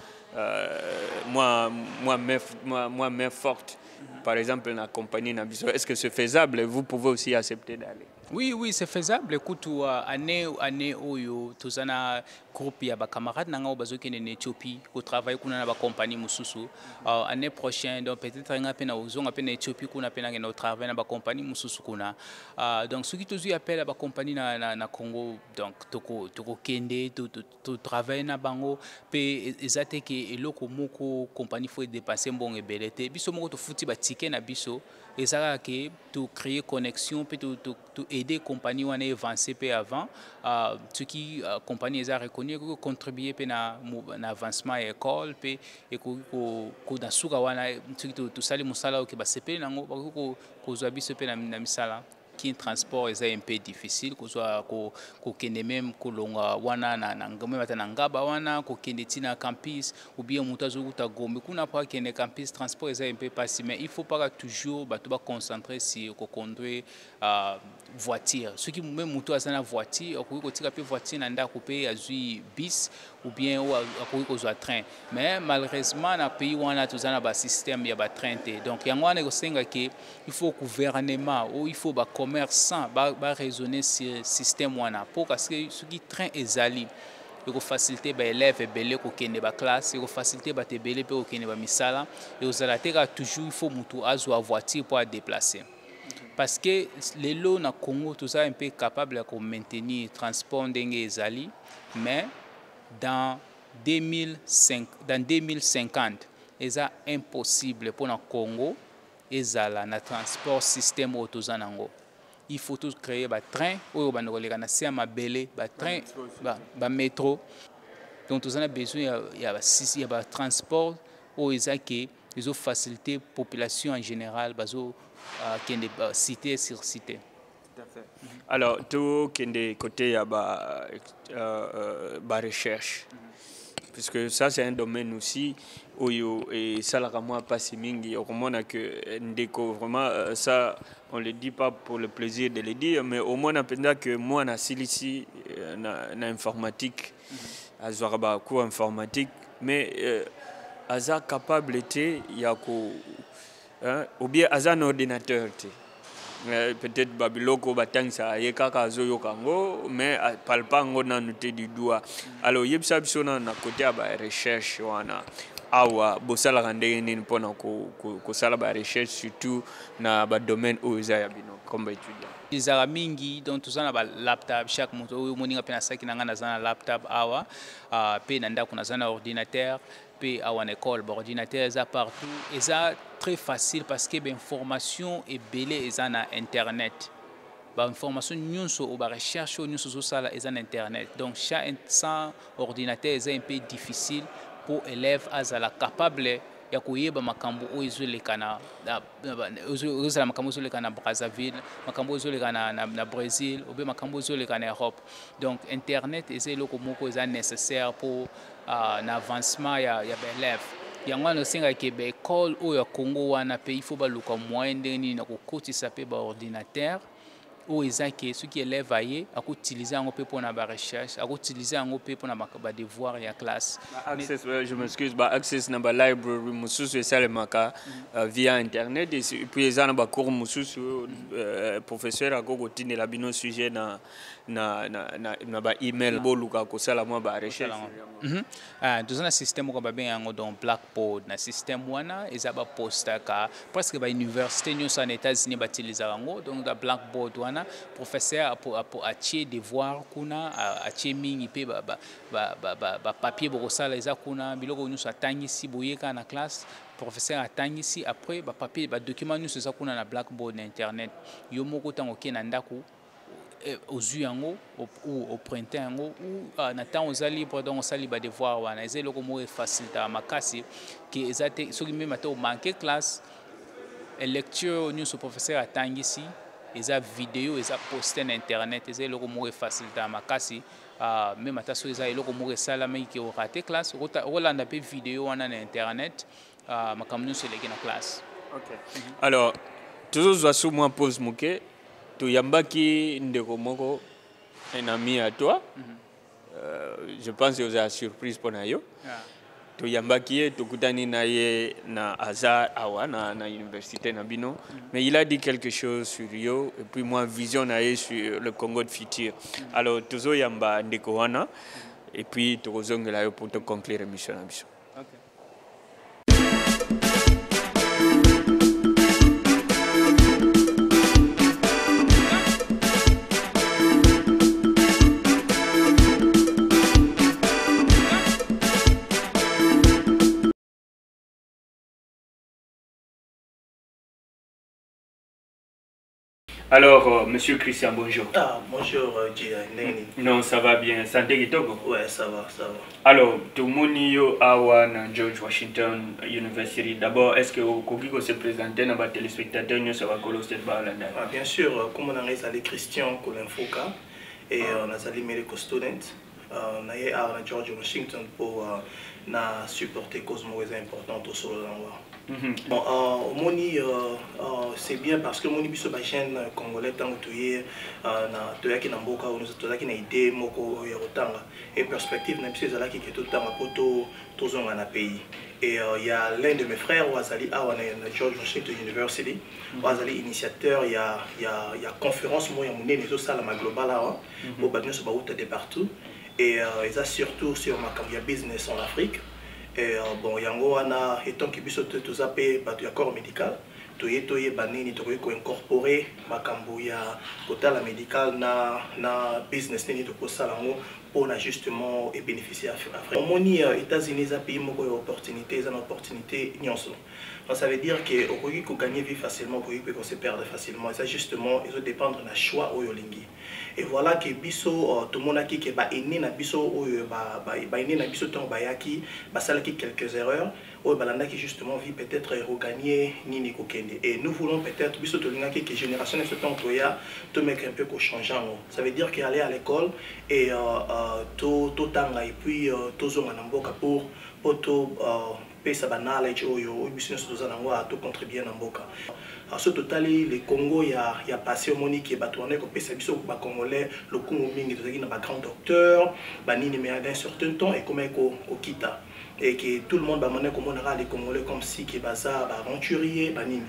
main forte, par exemple, dans la compagnie Nabiso. Est-ce que c'est faisable? Vous pouvez aussi accepter d'aller? Oui, c'est faisable. Écoute, année oyo, tous un groupe ya ba camarades nanga bazoki en Éthiopie, au travail kuna na ba compagnie mususu. Année prochaine, donc peut-être nga pena uzonga pena Éthiopie kuna pena ngena au travail na ba compagnie mususu kuna. Donc ceux qui tous appellent à ba compagnie na Congo, donc toko kende, to travail na bango, pe ezate ke eloko moko compagnie faut dépasser bon et belete. Biso moko to futi ba ticket na biso. Et ça que tu créer connexion puis tu aider compagnie à avancer peu avant ce qui compagnie a reconnu que contribuer peu na avancement et école puis et ko na suka wana ce qui tu sali musala que ba sepe nango ko zabi sepe na misala qui transport est un peu difficile ko soit ko kende même ko longa wana na ngame mata na ngaba wana ko kende tina campus ou bien mutazo kuta gombe kuna pas kende campus transport est un peu facile mais il faut pas toujours ba concentrer sur ko conduire voiture ce qui même muto azana voiture ko tika pe voiture na nda ko pe azui bis ou bien ko zo train mais malheureusement na pays wana tuzana ba système ya ba train te donc yango wana ko senga que il faut gouvernement ou il faut ba commerçant ba raisonner sur système wana pour parce que ce qui train ezali il faut faciliter ba élèves belé ko kende ba classe il faut faciliter ba te belé pe ko kende ba misala et aux alateka toujours il faut mutu azwa voiture pour déplacer parce que les lots na Congo tout ça un peu capable de maintenir transport ndenge ezali mais dans 2050 c'est impossible pour le Congo ezala na transport système autozanango. Il faut tout créer ba train ou ba noleka na sia mabele ba train ba métro. Donc tout ça a besoin il y a transport ou ezaki ils ont facilité population en général bazo qui est cité sur cité. Tout à fait. Alors tout qui est côté il y a ba recherche. Puisque ça c'est un domaine aussi où et ça la moi pas si mingi au moins que ndeko vraiment ça on le dit pas pour le plaisir de le dire mais au moins on que moi na silici na informatique azwa cours informatique mais aza capable était ya ko ou bien aza un ordinateur peut-être babiloko batangisa yekaka azoyo kango mais parle pas ngo na noté du doigt alors yebisa biso na côté ya ba recherche wana awa bosala ndenge nini pona ko sala ba recherche surtout na ba domaine oza ya bino comme étudiant izara mingi donc tout ça na ba laptop chaque moto oyo moninga pena saki nanga na zana laptop awa pe na ndako na zana ordinateur pe awa na école ordinateur za partout et ça très facile parce que l'information est belle et na internet ba information nyonso ou ba recherche nyonso so sala et na internet donc chaque sans ordinateur est un peu difficile pour élève azala capable ya kuyeba makambo oizolekana ozala makambo ozolekana na Brazzaville makambo ozolekana na Brésil ou bien makambo ozolekana na Europe donc internet est eloko moko est nécessaire pour l'avancement ya élève yango wana osenga ke ba école oyo ya Congo wana pe il faut baluka moyen ndenge nini na kokotisa pe ba ordinateur ou ezaki ceux qui élève aye à utiliser en peu pour na ba recherche à utiliser en peu pour na ba devoir ya classe access je m'excuse ba access na ba library mususu esale maka via internet et puis ezana ba cours mususu professeur akoko tinela bino sujet na ba email boluka ko sala mo ba recherche dans un système ko ba ben yango donc Blackboard na système wana ezaba posta ka presque ba université nyonso en États-Unis ba utiliser yango donc da Blackboard wana professeur pour atie devoir kuna atie mingi pe ba papier bokosala eza kuna biloko nyonso atangisi boyeka na classe professeur atangisi après ba papier ba document nyonso eza kuna na Blackboard na internet yo moko tango ke na ndako ozwi yango ou au printemps yango ou na temps oza libre donc osali ba devoir wana eza eloko moko efacilitaka makasi ke eza te soki meme ate omanke classe lecture nyonso professeur atangisi eza video eza poste na internet eza eloko moko efacilitaka makasi même ata so eza eloko moko esalami ke orate classe okolanda mpe video wana na internet makambo nyonso eleki na classe. Okay. Alors tozozwa so mwa pose moke toyambaki ndeko moko un ami à toi. Je pense que vous avez surprise pour yo. Toyambaki tokutani na ye na Azar awa na université na bino, mais il a dit quelque chose sur yo et puis moi vision na ye sur le Congo de futur. Alors tozo yamba ndeko wana et puis tozongela yo pour te conclure l'émission na biso. Okay. Alors, monsieur Christian, bonjour. Bonjour, Non, ça va bien. Santé Kitoko? Ouais, ça va. Alors, tout le monde à George Washington University. D'abord, est-ce que vous pouvez se présenter dans les téléspectateurs? Bien sûr, comme on a réalisé Christian Colin Foucault et on a salé medical student. On a été à George Washington pour supporter les causes importantes au sol de l'endroit. Moni, c'est bien parce que moni biso ba chaîne congolais tango toye na toyaki na mboka ou nous toyaki na idée moko ya rotanga et perspective na biso ezalaki ke to tanga poto tozonga na pays. Et il y a l'un de mes frères Wazali na George Washington University Wazali initiateur il y a conférence moya munene zo sala ma global awa au bagno so ba uta de partout et ils a surtout sur ma carrière business en Afrique. Et bon, yango wana étant que biso to zape batu ya corps médical toye banini to ko incorporer makambo ya kotala médical na business nini to kosala ngo pour justement et bénéficier à Afrique. Moni États-Unis za pays moko opportunité, ils ont opportunité nyonso. Donc ça veut dire que au Congo ko gagner vie facilement, au Congo ko se perdre facilement. Et ça justement, ils ont dépendre na choix au yolingi. Et voilà que biso tout le monde qui ba ene na biso ba ene na biso ton bayaki ba salaki quelques erreurs au balanda qui justement vit peut-être regagner nini ko kende. Et nous voulons peut-être biso to linga que génération de ce temps toya to mettre un peu ko changeant. Ça veut dire qu'aller à l'école et to tanga et puis tozonga na mboka pour to pesa ba knowledge oyo business tozana ngwa to contribuer na mboka. Ce total le Congo ya passé au monique ba tourner ko pesa biso ba congolais le Congo mingi tozaki na ba grand docteur ba nini mais d'un certain temps et comme ko kita et que tout le monde va mener comme on aura les Congolais comme si qui bazar ba aventurier ba nini.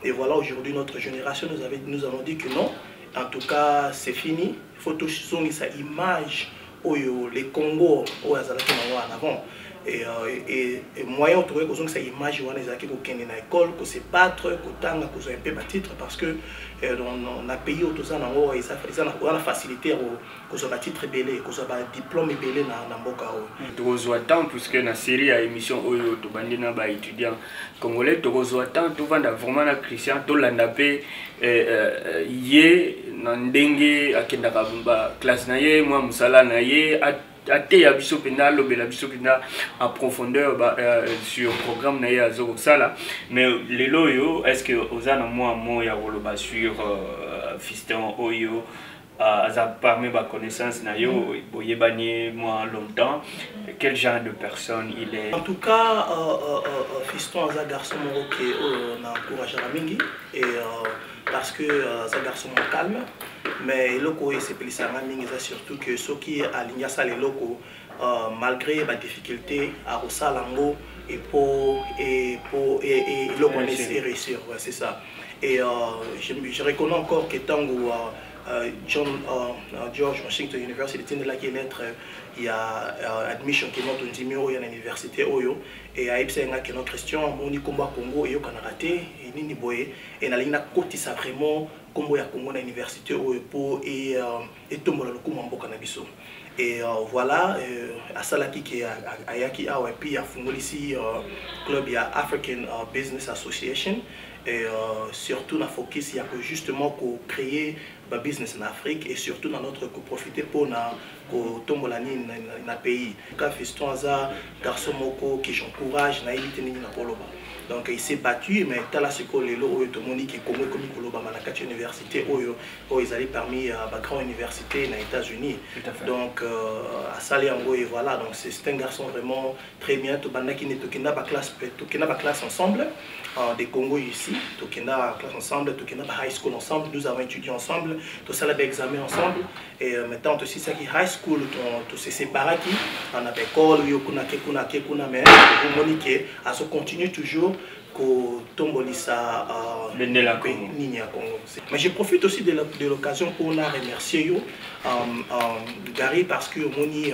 Et voilà aujourd'hui notre génération nous avons dit que non, en tout cas c'est fini, il faut toucher son sa image oyo les Congo au azalaki en avant. Et moyen de trouver que ça image on les a qui na école que se battre que tanga que un peu titre parce que on a payé au tout ça nango et ça a facilité que ça titre belé que ça diplôme belé na mboka to reçoit tant puisque na série à émission oyo to bandina ba étudiant congolais to reçoit tant to vanda vraiment na Christian to landa pe yé na ndenge akenda ka classe na ye moi musala na ye ate ya biso pena lobela biso pena en profondeur sur programme na ya zoro sala mais lelo yo est-ce que ozana moi ya roloba sur fiston oyo ça parmi ma connaissance na yo boyebani moi longtemps quel genre de personne il est? En tout cas fiston za garçon qui na encourage la mingi et parce que ça garçon calme mais le co c'est plus ça mingi surtout que ceux qui alignent ça les locaux malgré les difficultés à Rosalango et pour le connaître réussir ouais, c'est ça et je reconnais encore que tango George Washington University là qui est lettre il y a admission qui notre numéro à l'université oyo et à Ipsenga qui notre Christian on y combat Congo et au Canada et nini boye et na lina côté ça vraiment Congo ya Congo na université oyo pour et tombola le kumambo kanabiso et voilà à Salaki qui ayaki a et puis à fungoli ici club ya African Business Association et surtout na focus il y a que justement pour créer un business en Afrique et surtout dans notre pour profiter pour na tombolani na pays ka fiston za garçon moko qui j'encourage na éviter ni na koloba. Donc il s'est battu, mais dans la seconde, les lots, tout le monde qui est comme Koloba, à la université, ils allaient parmi les grandes universités aux États-Unis. Donc à Saliango et voilà, donc c'est un garçon vraiment très bien. Tout le monde qui est dans la classe ensemble, des Congo ici, tout le monde dans la classe ensemble, tout le monde dans la high school ensemble. Nous avons étudié ensemble, tout ça les examens ensemble. Et maintenant aussi ça qui high school, tout c'est séparé qui, on a école, mais Monique, à se continue toujours. Tombolisa Congo. Mais je profite aussi de l'occasion pour remercier Gary parce que Moni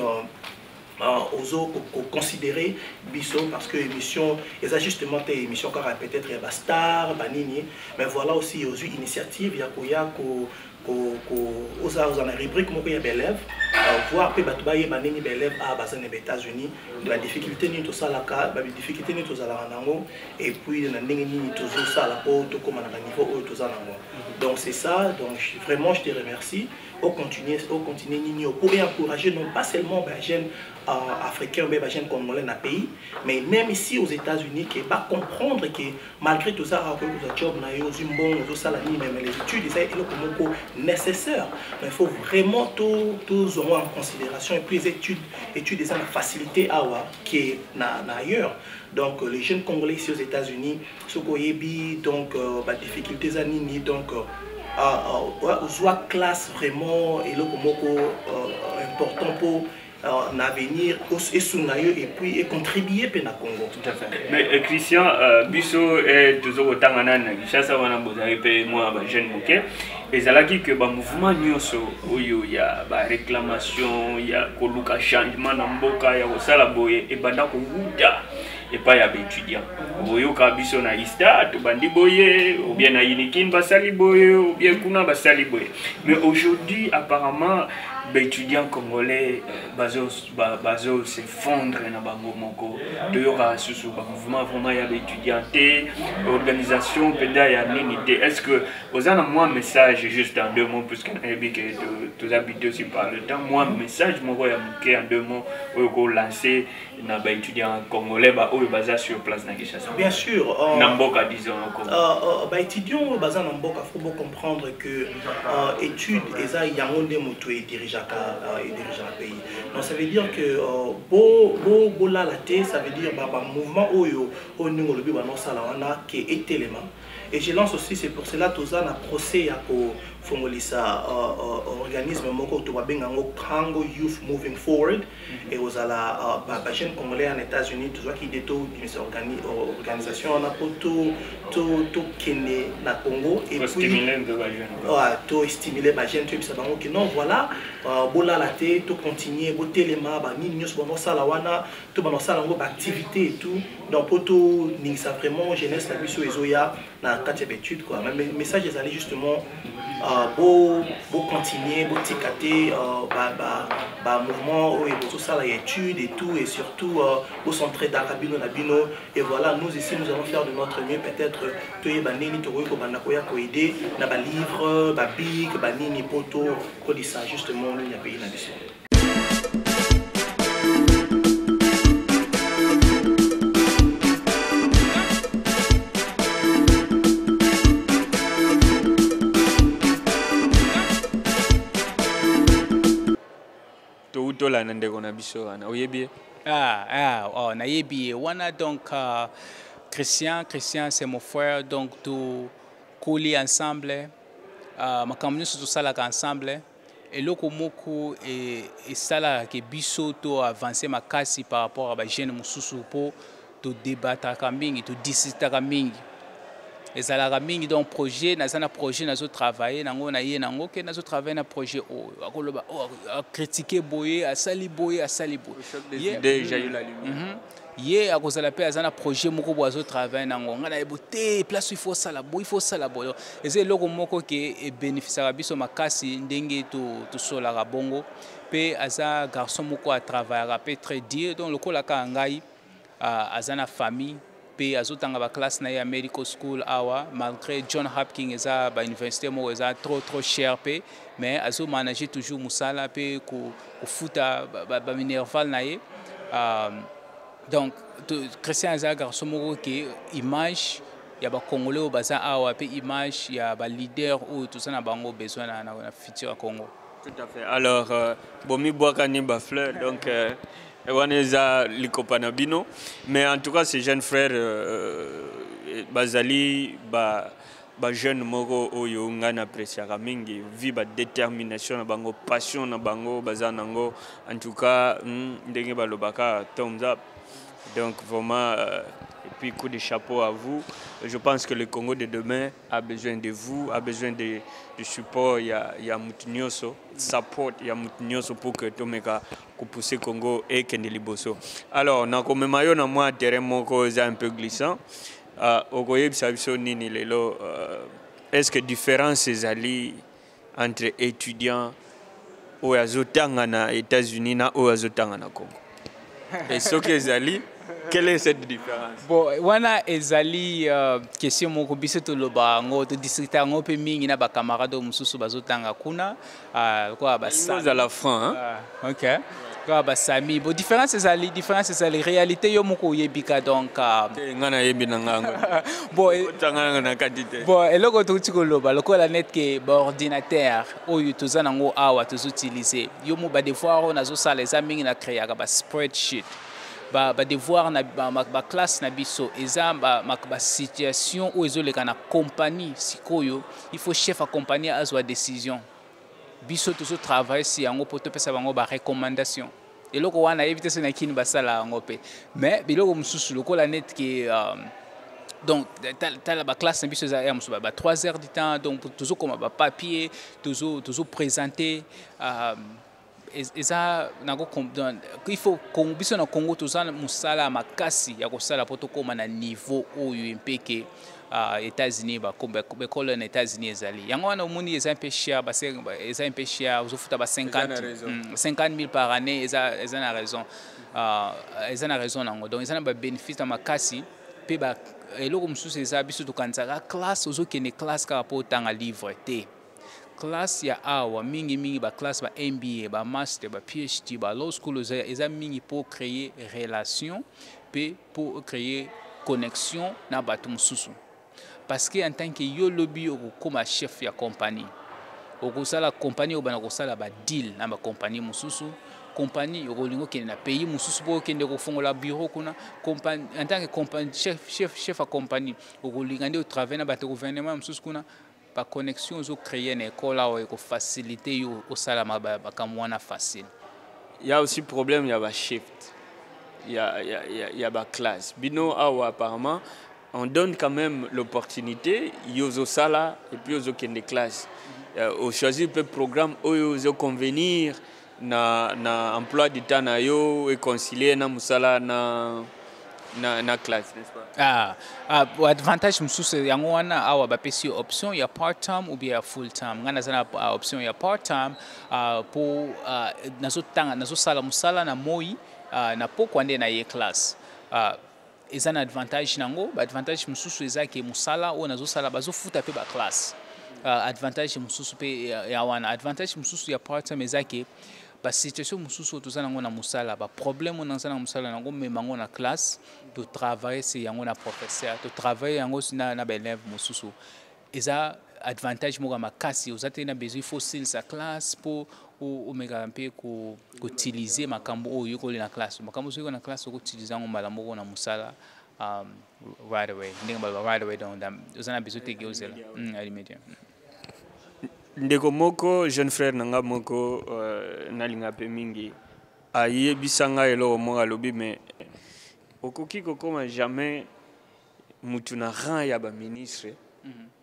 oso considérer biso parce que émission les ajustements des émissions car peut-être il y a star banini mais voilà aussi aux initiatives il y a aux rubrique il y a élèves voir peu batubaye banini élèves à basan des États-Unis la difficulté ni tout ça la difficulté ni tout ça la nango et puis na ndenge ni tout ça la po to comme na niveau tout ça nango donc c'est ça donc vraiment je te remercie au continuer pour encourager non pas seulement les jeunes africains mais les jeunes congolais dans le pays mais même ici aux États-Unis qui va comprendre que malgré tout ça job na yo zimbon tout ça même les études c'est nécessaire mais il faut vraiment tous auront en considération et puis les études ça la facilité qui est ailleurs. Donc les jeunes congolais ici aux États-Unis ce qu'on donc difficultés à nini donc soit classe vraiment et le important pour l'avenir et puis contribuer à Congo. Tout à fait. Mais Christian, biso est toujours autant en Anna, Chassa wana bozari pe moi jeune moké. Et ça là qui que ba mouvement nyonso oyo ya ba réclamation ya koluka changement na mboka ya osala boye et banda ko wuda et pas ya étudiant. Boyo ka biso na ista to bandi boye ou bien na Unikin basali boye ou bien kuna basali boye. Mais aujourd'hui apparemment les étudiants congolais bazo s'effondre na bango moko de yora susu ba mouvement vraiment ya étudianté organisation peda ya nini. Est-ce que vous avez moi message juste en 2 mots puisque tous habitués aussi par le temps moi message mon voyage en 2 mots pour lancer na ba étudiants congolais ba oyo baza sur place na Kinshasa. Bien sûr na mboka disons ba étudiants baza na mboka faut comprendre que études eza yangonde moto et dirigeant le pays. Donc ça veut dire que bo la té ça veut dire ba mouvement oyo au ningo lobi ba no sala wana qui est élément. Et je lance aussi c'est pour cela tous un procès à fongolisa organisme moko to babenga ngo Congo Youth Moving Forward et aux ala ba jeune congolais en États-Unis tout qui déto organisation on a to kene na Congo et puis stimuler de ba jeune to stimuler ba jeune to bisa bango que non voilà bola la té to continuer bo telema ba ni nyos bono sala wana to bono sala ngo ba activité et tout donc poto ni ça vraiment jeunesse la biso ezoya na quatre études quoi mais message ils allaient justement beau continuer beau ticater mouvement et tout ça la études et tout et surtout au centre d'Arabino Nabino et voilà nous ici nous allons faire de notre mieux peut-être to yebanini to ko bana ko ya ko aider na ba livre ba big ba nini poto ko dit ça justement il y a pays na biso. nayebi wana donc Christian c'est mon frère donc tout coller ensemble makambo nyonso tosalaka ensemble eloko moko et sala ke biso to avancer makasi par rapport à ba jeune mosusu po to débattre mingi to discuter mingi ezalaka mingi donc projet nazana projet nazo travailler nango na ye nango ke nazo travailler na projet o akoloba critiquer boye asali boye déjà eu la lumière ye akozala pe azana projet moko boazo travailler nango ngana ebote place il faut sala boye eze loko moko ke bénéficiera biso makasi ndenge to solaka bongo pe aza garçon moko a travailler pe très dur donc lokola ka ngai azana famille pe azotanga ba classe na ya medical school awa malgré John Hopkins eza ba université mo eza trop cher pe mais azo manager toujours musala pe ko futa ba minerval na ye donc Christian eza garçon moko ke image ya ba congolais au baza awa pe image ya ba leader ou tout ça na bango besoin na futur à Congo. Tout à fait. Alors bomi boakani ba fleur donc Ewaneza Likopanabino. Mais en tout cas, ces jeunes frères, Bazali, jeune moko oyo ngana apreciaka mingi, vi ba détermination na bango, passion na bango, bazanango. En tout cas, ndenge balobaka, thumbs up. Donc vraiment, et puis coup de chapeau à vous. Je pense que le Congo de demain a besoin de vous, a besoin de support. Il y a Moutinioso, support, il y a Moutinioso pour que Tomeka pousse le Congo et Kendeli Bosso. Alors, na comme mayo na moi terrain moko un peu glissant. Est-ce que différence ezali entre étudiants au azotanga na États-Unis na au azotanga na Congo? Et ce que ezali quelle est cette différence? Bon, wana ezali question moko biso to loba ngo to district ngo pe mingi na ba camarades mususu bazotanga kuna quoi ba ça à la fin hein. OK. Quoi ba sami bo différence ezali réalité yo moko yebika donc ngana yebi na ngango bon tanga na katite bon eloko to tiko loba lokola net ke ba ordinateur oyo tozana ngo awa tozutiliser yo mo ba devoir na zo sala eza mingi na créer ba spreadsheet ba devoir na ba classe na biso eza ba situation où ezoleka na compagnie sikoyo il faut chef à compagnie azwa décision biso toujours travailler si yango poto pesa bango ba recommandation eloko wana éviter se na kini basala yango pe mais biloko mususu lokola net ke donc la classe na biso eza mususu ba 3 heures du temps donc toujours comme ba papier toujours présenter eza nako il faut Congo biso na Congo tozana musala makasi ya kosala poto koma na niveau oyo impeke États-Unis ba colonne États-Unis ezali yango wana omoni eza un peu cher eza un peu cher ozofuta ba 50 000 par année eza na raison eza na raison nango donc eza na ba bénéfice na makasi pe ba eloko mususu eza biso tokanzaka classe ozokende classe ka po tanga livre te classe ya awa mingi ba classe ba MBA ba master ba PhD ba law school eza mingi pour créer relation pe pour créer connexion na bato mususu parce que en tant que yo lobby comme chef ya compagnie okosala compagnie obana kosala ba deal na ba compagnie mususu compagnie okolingo kende na pays mususu po kende kofongola bureau kuna compagnie en tant que compagnie chef à compagnie okolinga nde travailler na bato gouvernement mususu kuna ba connexion zo créer na école là ko faciliter yo osala makamwana facile. Il y a aussi problème, il y a ba shift. Il y a ba classe. Bino awa apparemment on donne quand même l'opportunité yozo sala et puis yozo kende classe. Au choisir peu programme yozo convenir na emploi du temps na yo et concilier na musala na classe, n'est-ce pas? Avantage mususu yango wana awa bapesi option ya part time ou bien full time ngana zana option ya part time pour nazo sala musala na moi na poko ande na ye classe eza na advantage nango ba advantage mususu eza ke musala o nazo sala bazo futa pe ba classe advantage mususu pe ya wana advantage mususu ya part time eza ke ba situation mususu tozana ngo na musala ba problème on na musala nango memango na classe to travailler c'est yango na professeur to travailler yango na ba élève mususu eza avantage mo makasi ozate na besoin faut sil sa classe pour o mega mpe ko utiliser makambo oyo ko na classe makambo so na classe ko utiliser ngo mala moko na musala right away ndenge ba right away donc ozana besoin te geozela immédiat. Ndeko moko jeune frère nanga moko nalinga pe mingi ayebisanga elo mo alobi mais okoki kokoma jamais mutu na rang ya ba ministre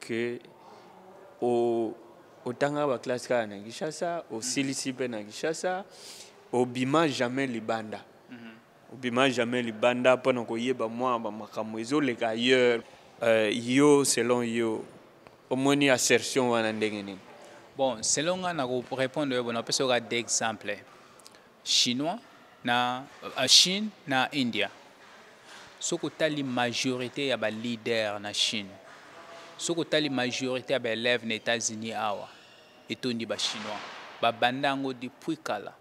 que otanga ba classe ka na Kinshasa osilisi pe na Kinshasa obima jamais libanda obima jamais libanda pona koyeba mwa ba makambo ezoleka ailleurs yo selon yo omoni assertion wana ndenge nini? Bon, selon nga pour répondre on peut se regarder d'exemple chinois na Chine na India. soko tali majorité ya ba leader na Chine, soko tali majorité ya ba élèves na États-Unis awa etondi ba chinois ba bandango depuis kala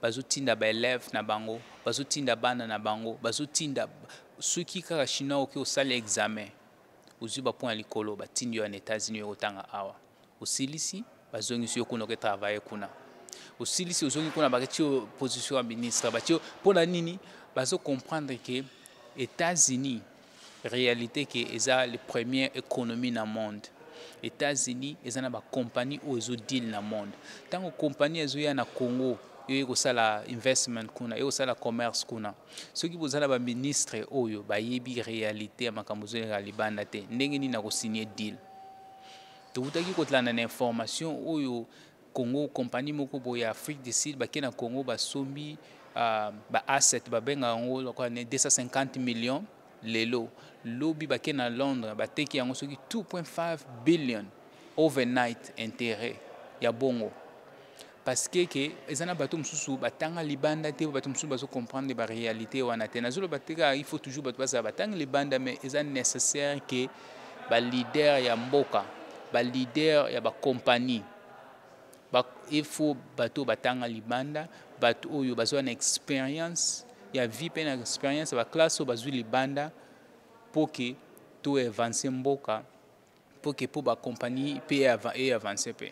bazotinda ba élèves na bango, bazotinda bana na bango, bazotinda soki kaka chinois oki osala examen uzwi ba point likolo batindi yo na États-Unis otanga awa osilisi bazongisi yo kuna ke travailler kuna osilisi ozongi kuna bakati position ya ministre batio pona nini bazo comprendre que États-Unis réalité que eza les premières économies dans monde. États-Unis eza na ba compagnie ou ezo deal na monde. Tango compagnie ezo ya na Congo yo sala investment kuna yo sala commerce kuna soki bozala ba ministre oyo bayebi réalité ya makambo zo ya libanda te ndenge nini na ko signer deal to utaki kotlana na information oyo Congo compagnie moko boya Afrique du Sud bakena Congo basombi ba asset ba benga ngo lokwa ne 250 millions lelo lobby bakena Londres bateki yango soki 2.5 billion overnight intérêt ya bongo parce que ezana bato mususu batanga libanda te bato mususu bazo comprendre ba réalité wana te nazolo bateka il faut toujours bato baza batanga libanda mais eza nécessaire que ba leader ya mboka ba leader ya ba compagnie il faut bato batanga libanda bato oyo bazo na expérience ya vie pe na expérience ba classe bazo libanda pour que tout avancer mboka pour que pour ba compagnie pe avancer pe.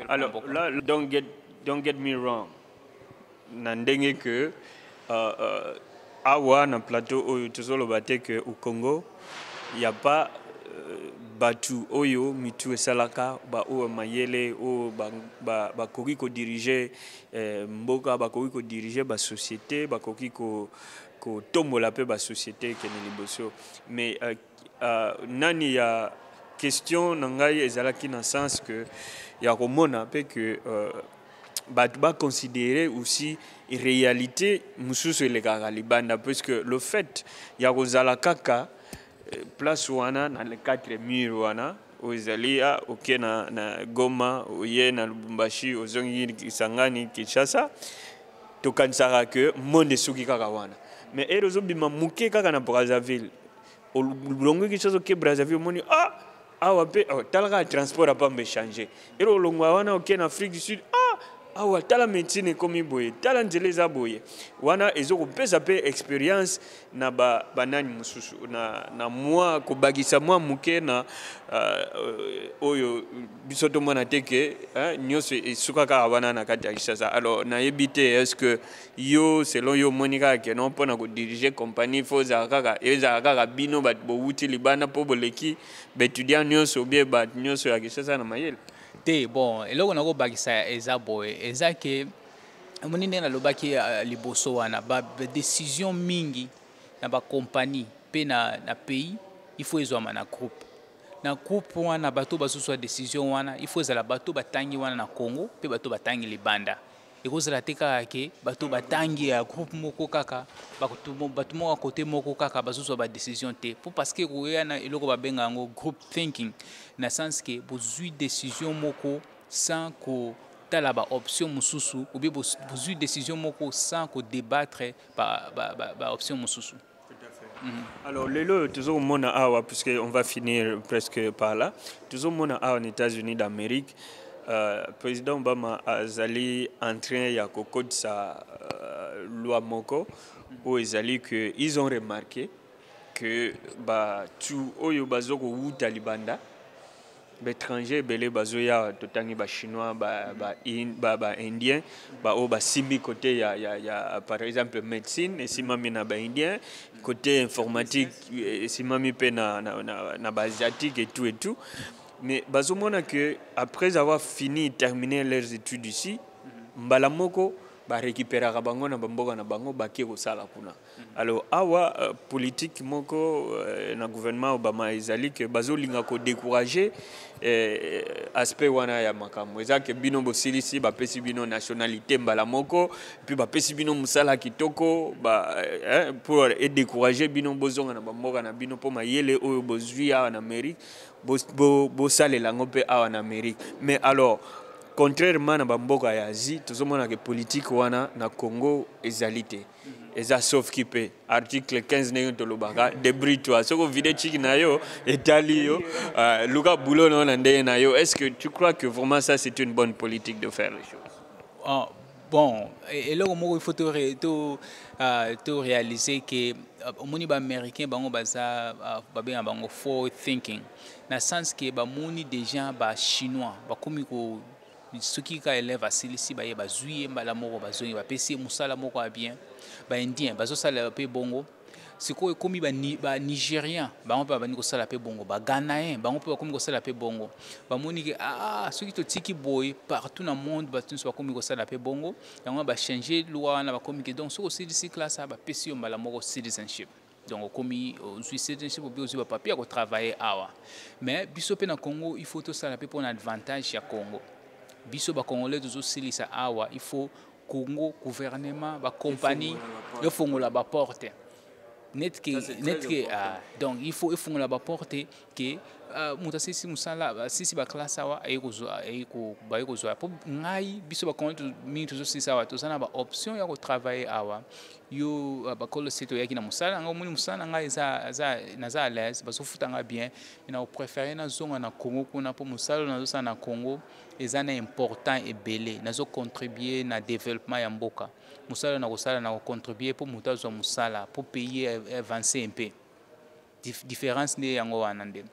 Alors là, don't get me wrong. Nandenge que awa na plateau oyo tozolo bate que au Congo il y a pas batu oyo mitu esalaka ba o mayele o ba koki ko diriger mboka ba koki ko diriger ba société ba koki ko tombola pe ba société ke ne liboso mais nani ya question nangai ezalaki na sens que ya komona pe que ba considérer aussi réalité mususu elekaka libanda parce que le fait ya kozala kaka place wana na le 4 murs wana ozalia ok na Goma oye na Lubumbashi ozongi Kisangani Kinshasa tokanisaka que monde soki kaka wana mais erozo bima muke kaka na Brazzaville olongo Kinshasa ke Brazzaville moni awa pe talaka transport a pas me changer ero longwa wana ok na Afrique du Sud awa tala médecine comme boye tala nzeleza boye wana ezoko pesa pe expérience na banani mususu na moi ko bagisa moi muke na oyo bisoto mona teke nyoso esuka ka wana na kati ya Kinshasa alors na yebite est-ce que yo selon yo monika ke non pona ko diriger compagnie foza kaka bino bat bo wuti libana po boleki étudiant nyoso bien bat nyoso ya Kinshasa na mayele te bon eloko nako bakisa eza boye eza ke moninde na lobaki liboso wana ba décision mingi na ba compagnie pe na pays il faut ezwa na groupe wana bato basuswa décision wana il faut ezala bato batangi wana na Congo pe bato batangi libanda ekozala te kaka ke bato batangi ya groupe moko kaka bato moko côté moko kaka basuswa ba décision te pour parce que koyana eloko babenga yango group thinking na sens que bozui décision moko sans ko tala ba option mususu ou bien bozui décision moko sans ko débattre ba option mususu. Alors, lelo, toujours mona awa, puisqu'on va finir presque par là, toujours mona awa aux États-Unis d'Amérique, président Obama a zali en train ya kokode sa loi moko, où ils ont remarqué que tout oyo bazoko ou talibanda, étrangers belé bazoya totangi ba chinois ba indien ba simbi côté ya par exemple médecine et simami na ba indien côté informatique simami pe na ba asiatique et tout mais bazomona que après avoir terminé leurs études ici mbala moko ba récupérer bango na bamboka na bango baki ko sala kuna alors awa politique moko na gouvernement Obama ezali que bazolinga ko décourager aspect wana ya makambo ezake bino bosilisi ba pesi bino nationalité mbala moko puis ba pesi bino musala kitoko pour décourager bino bozonga na bamboka na bino po mayele oyo bozwi en Amérique bo salela ngope en Amérique mais alors contrairement à Bamboka ya Asie, tout le monde a que politique wana na Congo ezalité. eza sauf kipe article 15 ndenge tolobaka débrouille-toi soko vide chiki na yo etali yo luka boulot na ndenge na yo. Est-ce que tu crois que vraiment ça c'est une bonne politique de faire les choses? Bon, et là il faut to réaliser que au moni ba américain bango baza ba bien bango forward thinking na sens que ba moni déjà ba chinois ba komi ko soki ka élève asilisi ba ye bazui mbala moko bazongi ba pesi musala moko a bien ba indien bazo sala pe bongo siko ekomi ba nigérien bango pe ba niko sala pe bongo ba ghanaien bango pe ba komi ko sala pe bongo ba moni ke soki to tiki boy partout dans le monde ba tunso ba komi ko sala pe bongo yango ba changer loi na ba komi ke donc soko silisi classe ba pesi mbala moko citizenship. Donc comme citizenship ou bien ba papier ko travailler awa mais biso pe na Congo il faut to sala pe pour un avantage ya Congo. Biso ba Congolais toujours silisa awa il faut Congo gouvernement ba compagnie yo fongola ba porte net que donc il faut fongola ba porte que mutasisi musala sisi ba classe awa ayiko po ngai biso ba Congolais mi toujours silisa awa to sana ba option ya ko travailler awa yo ba kolo seto yaki na musala nga muni musala nga za à l'aise ba so futanga bien ina o préférer na zonga na Congo kuna po musala na zo na Congo ezana important et belé nazo contribuer na développement ya mboka musala na kosala na contribuer pour mutazo musala pour payer avancer un peu différence ne yango wanande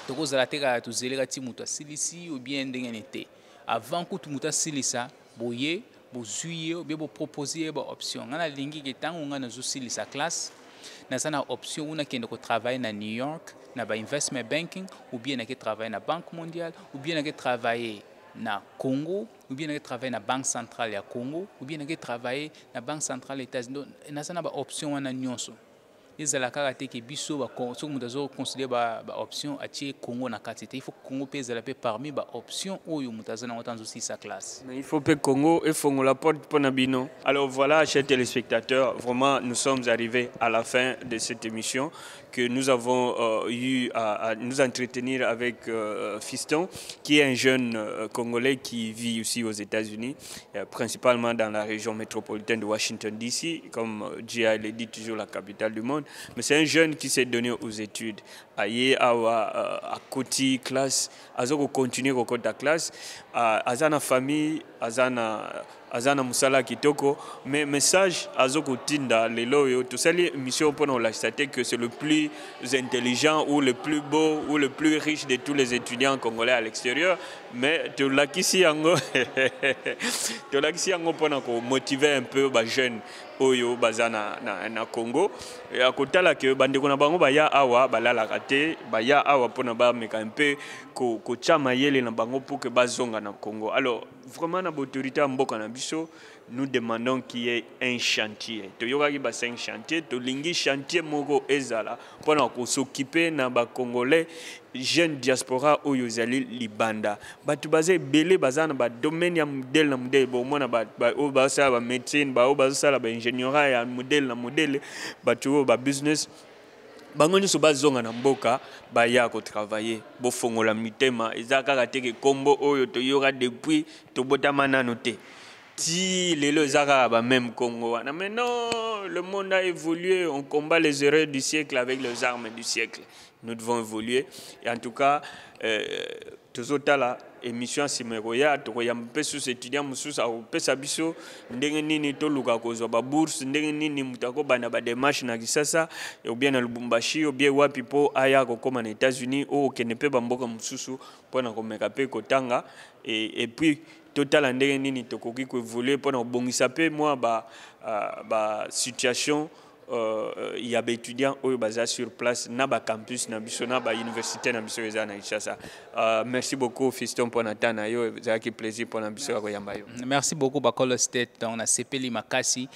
toko zala teka tuzeleka ti muta silisi ou bien ndenge nete avant que tu muta silisa boye bozuye ou bien bo proposer ba option ngana lingi ke tango ngana zo silisa classe na sana option una kende ko travailler na New York na ba investment banking ou bien na ke travailler na Banque mondiale ou bien na ke travailler na Congo ou bien na travailler na Banque centrale ya Congo ou bien na travailler na Banque centrale États-Unis na sana ba option wana nyonso ezala kaka te ke biso ba so mutazo considérer ba option atie Congo na kati te il faut Congo pe ezala pe parmi ba option oyo mutazo na otanzo si sa classe mais il faut pe Congo et fongo la porte pour nabino. Alors voilà chers téléspectateurs, vraiment nous sommes arrivés à la fin de cette émission que nous avons eu à nous entretenir avec Fiston qui est un jeune Congolais qui vit aussi aux États-Unis, principalement dans la région métropolitaine de Washington DC, comme Gia le dit toujours la capitale du monde. Mais c'est un jeune qui s'est donné aux études. Aye à côté classe, azoko continuer au côté classe, azana famille, azana musala kitoko, mais message azoko tinda lelo yo tout ça les mission pour nous la que c'est le plus intelligent ou le plus beau ou le plus riche de tous les étudiants congolais à l'extérieur, mais tu l'as ici yango pour motiver un peu les jeunes oyo bazana na Congo et à côté là que bandeko na bango ba ya awa balala kate ba ya awa pona ba meka un peu ko chama yele na bango pour que bazonga na Congo. Alors vraiment na autorité mboka na biso nous demandons qu'il y ait un chantier. Toyoka ki ba 5 chantiers, to lingi chantier moko ezala pona ko s'occuper na ba Congolais jeune diaspora oyo zali libanda batu baze belé bazana ba domaine ya modèle na modèle bo mona ba o ba sa ba médecine ba o ba sa ba ingénierie ya modèle na modèle batu ba business bango nyuso bazonga na mboka ba ya ko travailler bo fongola mitema ezaka te ke kombo oyo to yora depuis to botama nano te ti lelo ezaka ba même Congo wana. Mais non, le monde a évolué, on combat les erreurs du siècle avec les armes du siècle. Nous devons évoluer et en tout cas tozotala émission simeroya tokoyampe sous étudiant mususu apesa biso ndenge nini toluka kozwa ba bourse ndenge nini mutako bana ba démarche na kisasa ou bien na Lubumbashi ou bien wapi po aya kokoma na États-Unis ou kenepe ba mboka mususu pona komeka pe kotanga et puis total ndenge nini tokoki ko évoluer pona bongisa pe moi ba situation il y a des étudiants qui sont sur place na ba campus na biso na ba université na biso eza na Kinshasa. Merci beaucoup Fiston pour natana yo ezaki plaisir pour na biso ko yamba yo. Merci beaucoup Bakolo State donc na sepeli makasi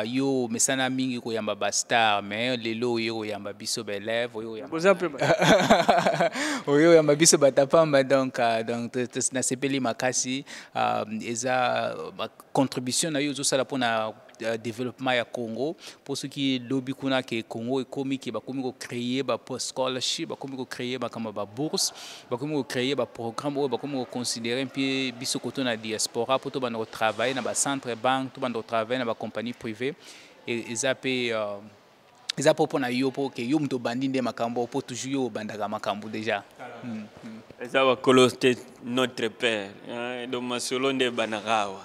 yo mesana mingi ko yamba ba star mais lelo yo yamba biso ba élève yo yamba yo yamba biso ba tapamba donc na sepeli makasi eza contribution na yo zo sala pour na développement ya Congo pour ceux qui lobby kuna ke Congo ekomi ki bakomi ko créer ba post scholarship bakomi ko créer ba kama ba bourse bakomi ko créer ba programme ou bakomi ko considérer puis biso koto na diaspora pour to bana ko travailler na ba centre banque to bana ko travailler na ba compagnie privée eza popo na yo po ke yo muto bandi nde makambo po toujours yo bandaka makambo déjà. Eza bakolo state notre père. Do masolo nde banarawa.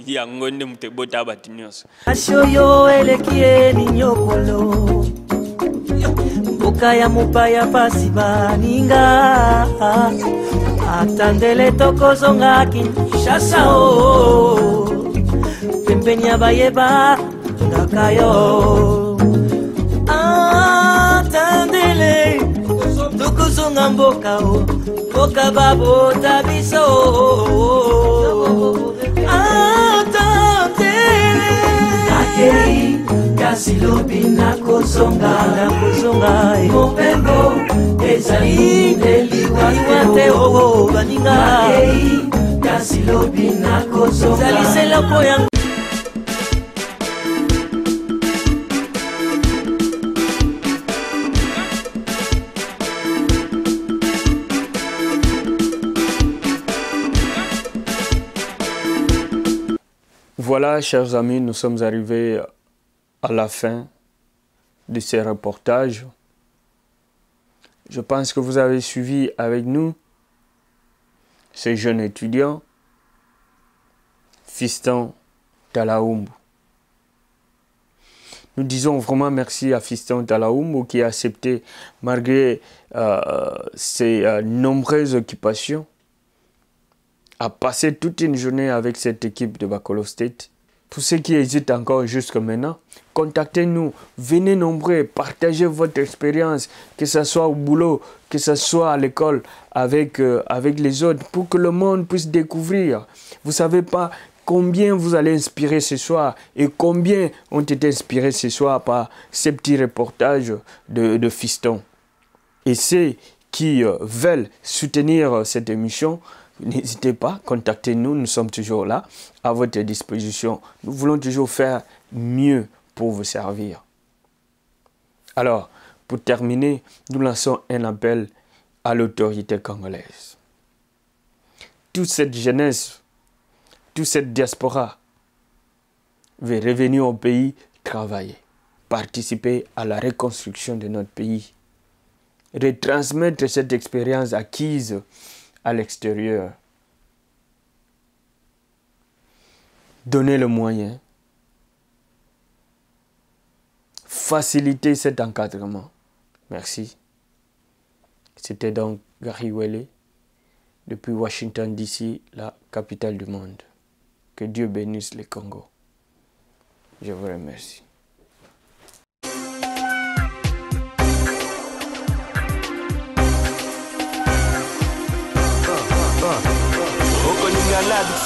Yango nde muto bota batinyoso. Ashoyo elekie ni nyokolo. Mboka ya mopaya pasi baninga. Atandele tokozonga Kinshasa o. Pembeni ya bayeba ndakayo. Atandele tokozonga mboka o. Mboka babota biso. Atandele akei kasilobi nakozonga mopembo ezali eliwate o baninga akei kasilobi nakozonga ezali selapo yango. Voilà, chers amis, nous sommes arrivés à la fin de ces reportages. Je pense que vous avez suivi avec nous ces jeunes étudiants, Fiston Talaumbu. Nous disons vraiment merci à Fiston Talaumbu qui a accepté, malgré ses nombreuses occupations, à passer toute une journée avec cette équipe de Bakolo State. Pour ceux qui hésitent encore jusqu'à maintenant, contactez-nous, venez nombreux, partagez votre expérience, que ce soit au boulot, que ce soit à l'école, avec les autres, pour que le monde puisse découvrir. Vous ne savez pas combien vous allez inspirer ce soir et combien ont été inspirés ce soir par ces petits reportages de Fiston. Et ceux qui veulent soutenir cette émission, n'hésitez pas, contactez-nous, nous sommes toujours là, à votre disposition. Nous voulons toujours faire mieux pour vous servir. Alors, pour terminer, nous lançons un appel à l'autorité congolaise. Toute cette jeunesse, toute cette diaspora veut revenir au pays travailler, participer à la reconstruction de notre pays, retransmettre cette expérience acquise à l'extérieur. Donner le moyen. Faciliter cet encadrement. Merci. C'était donc Gary Wele depuis Washington DC, la capitale du monde. Que Dieu bénisse le Congo. Je vous remercie.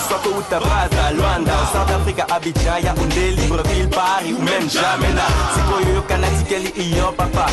Soit au Tabaza, Luanda, South Africa, Abidjan, Yaoundé, Libreville, Paris ou même Jamena. C'est quoi yo Canadi, Kelly, Ion, Papa.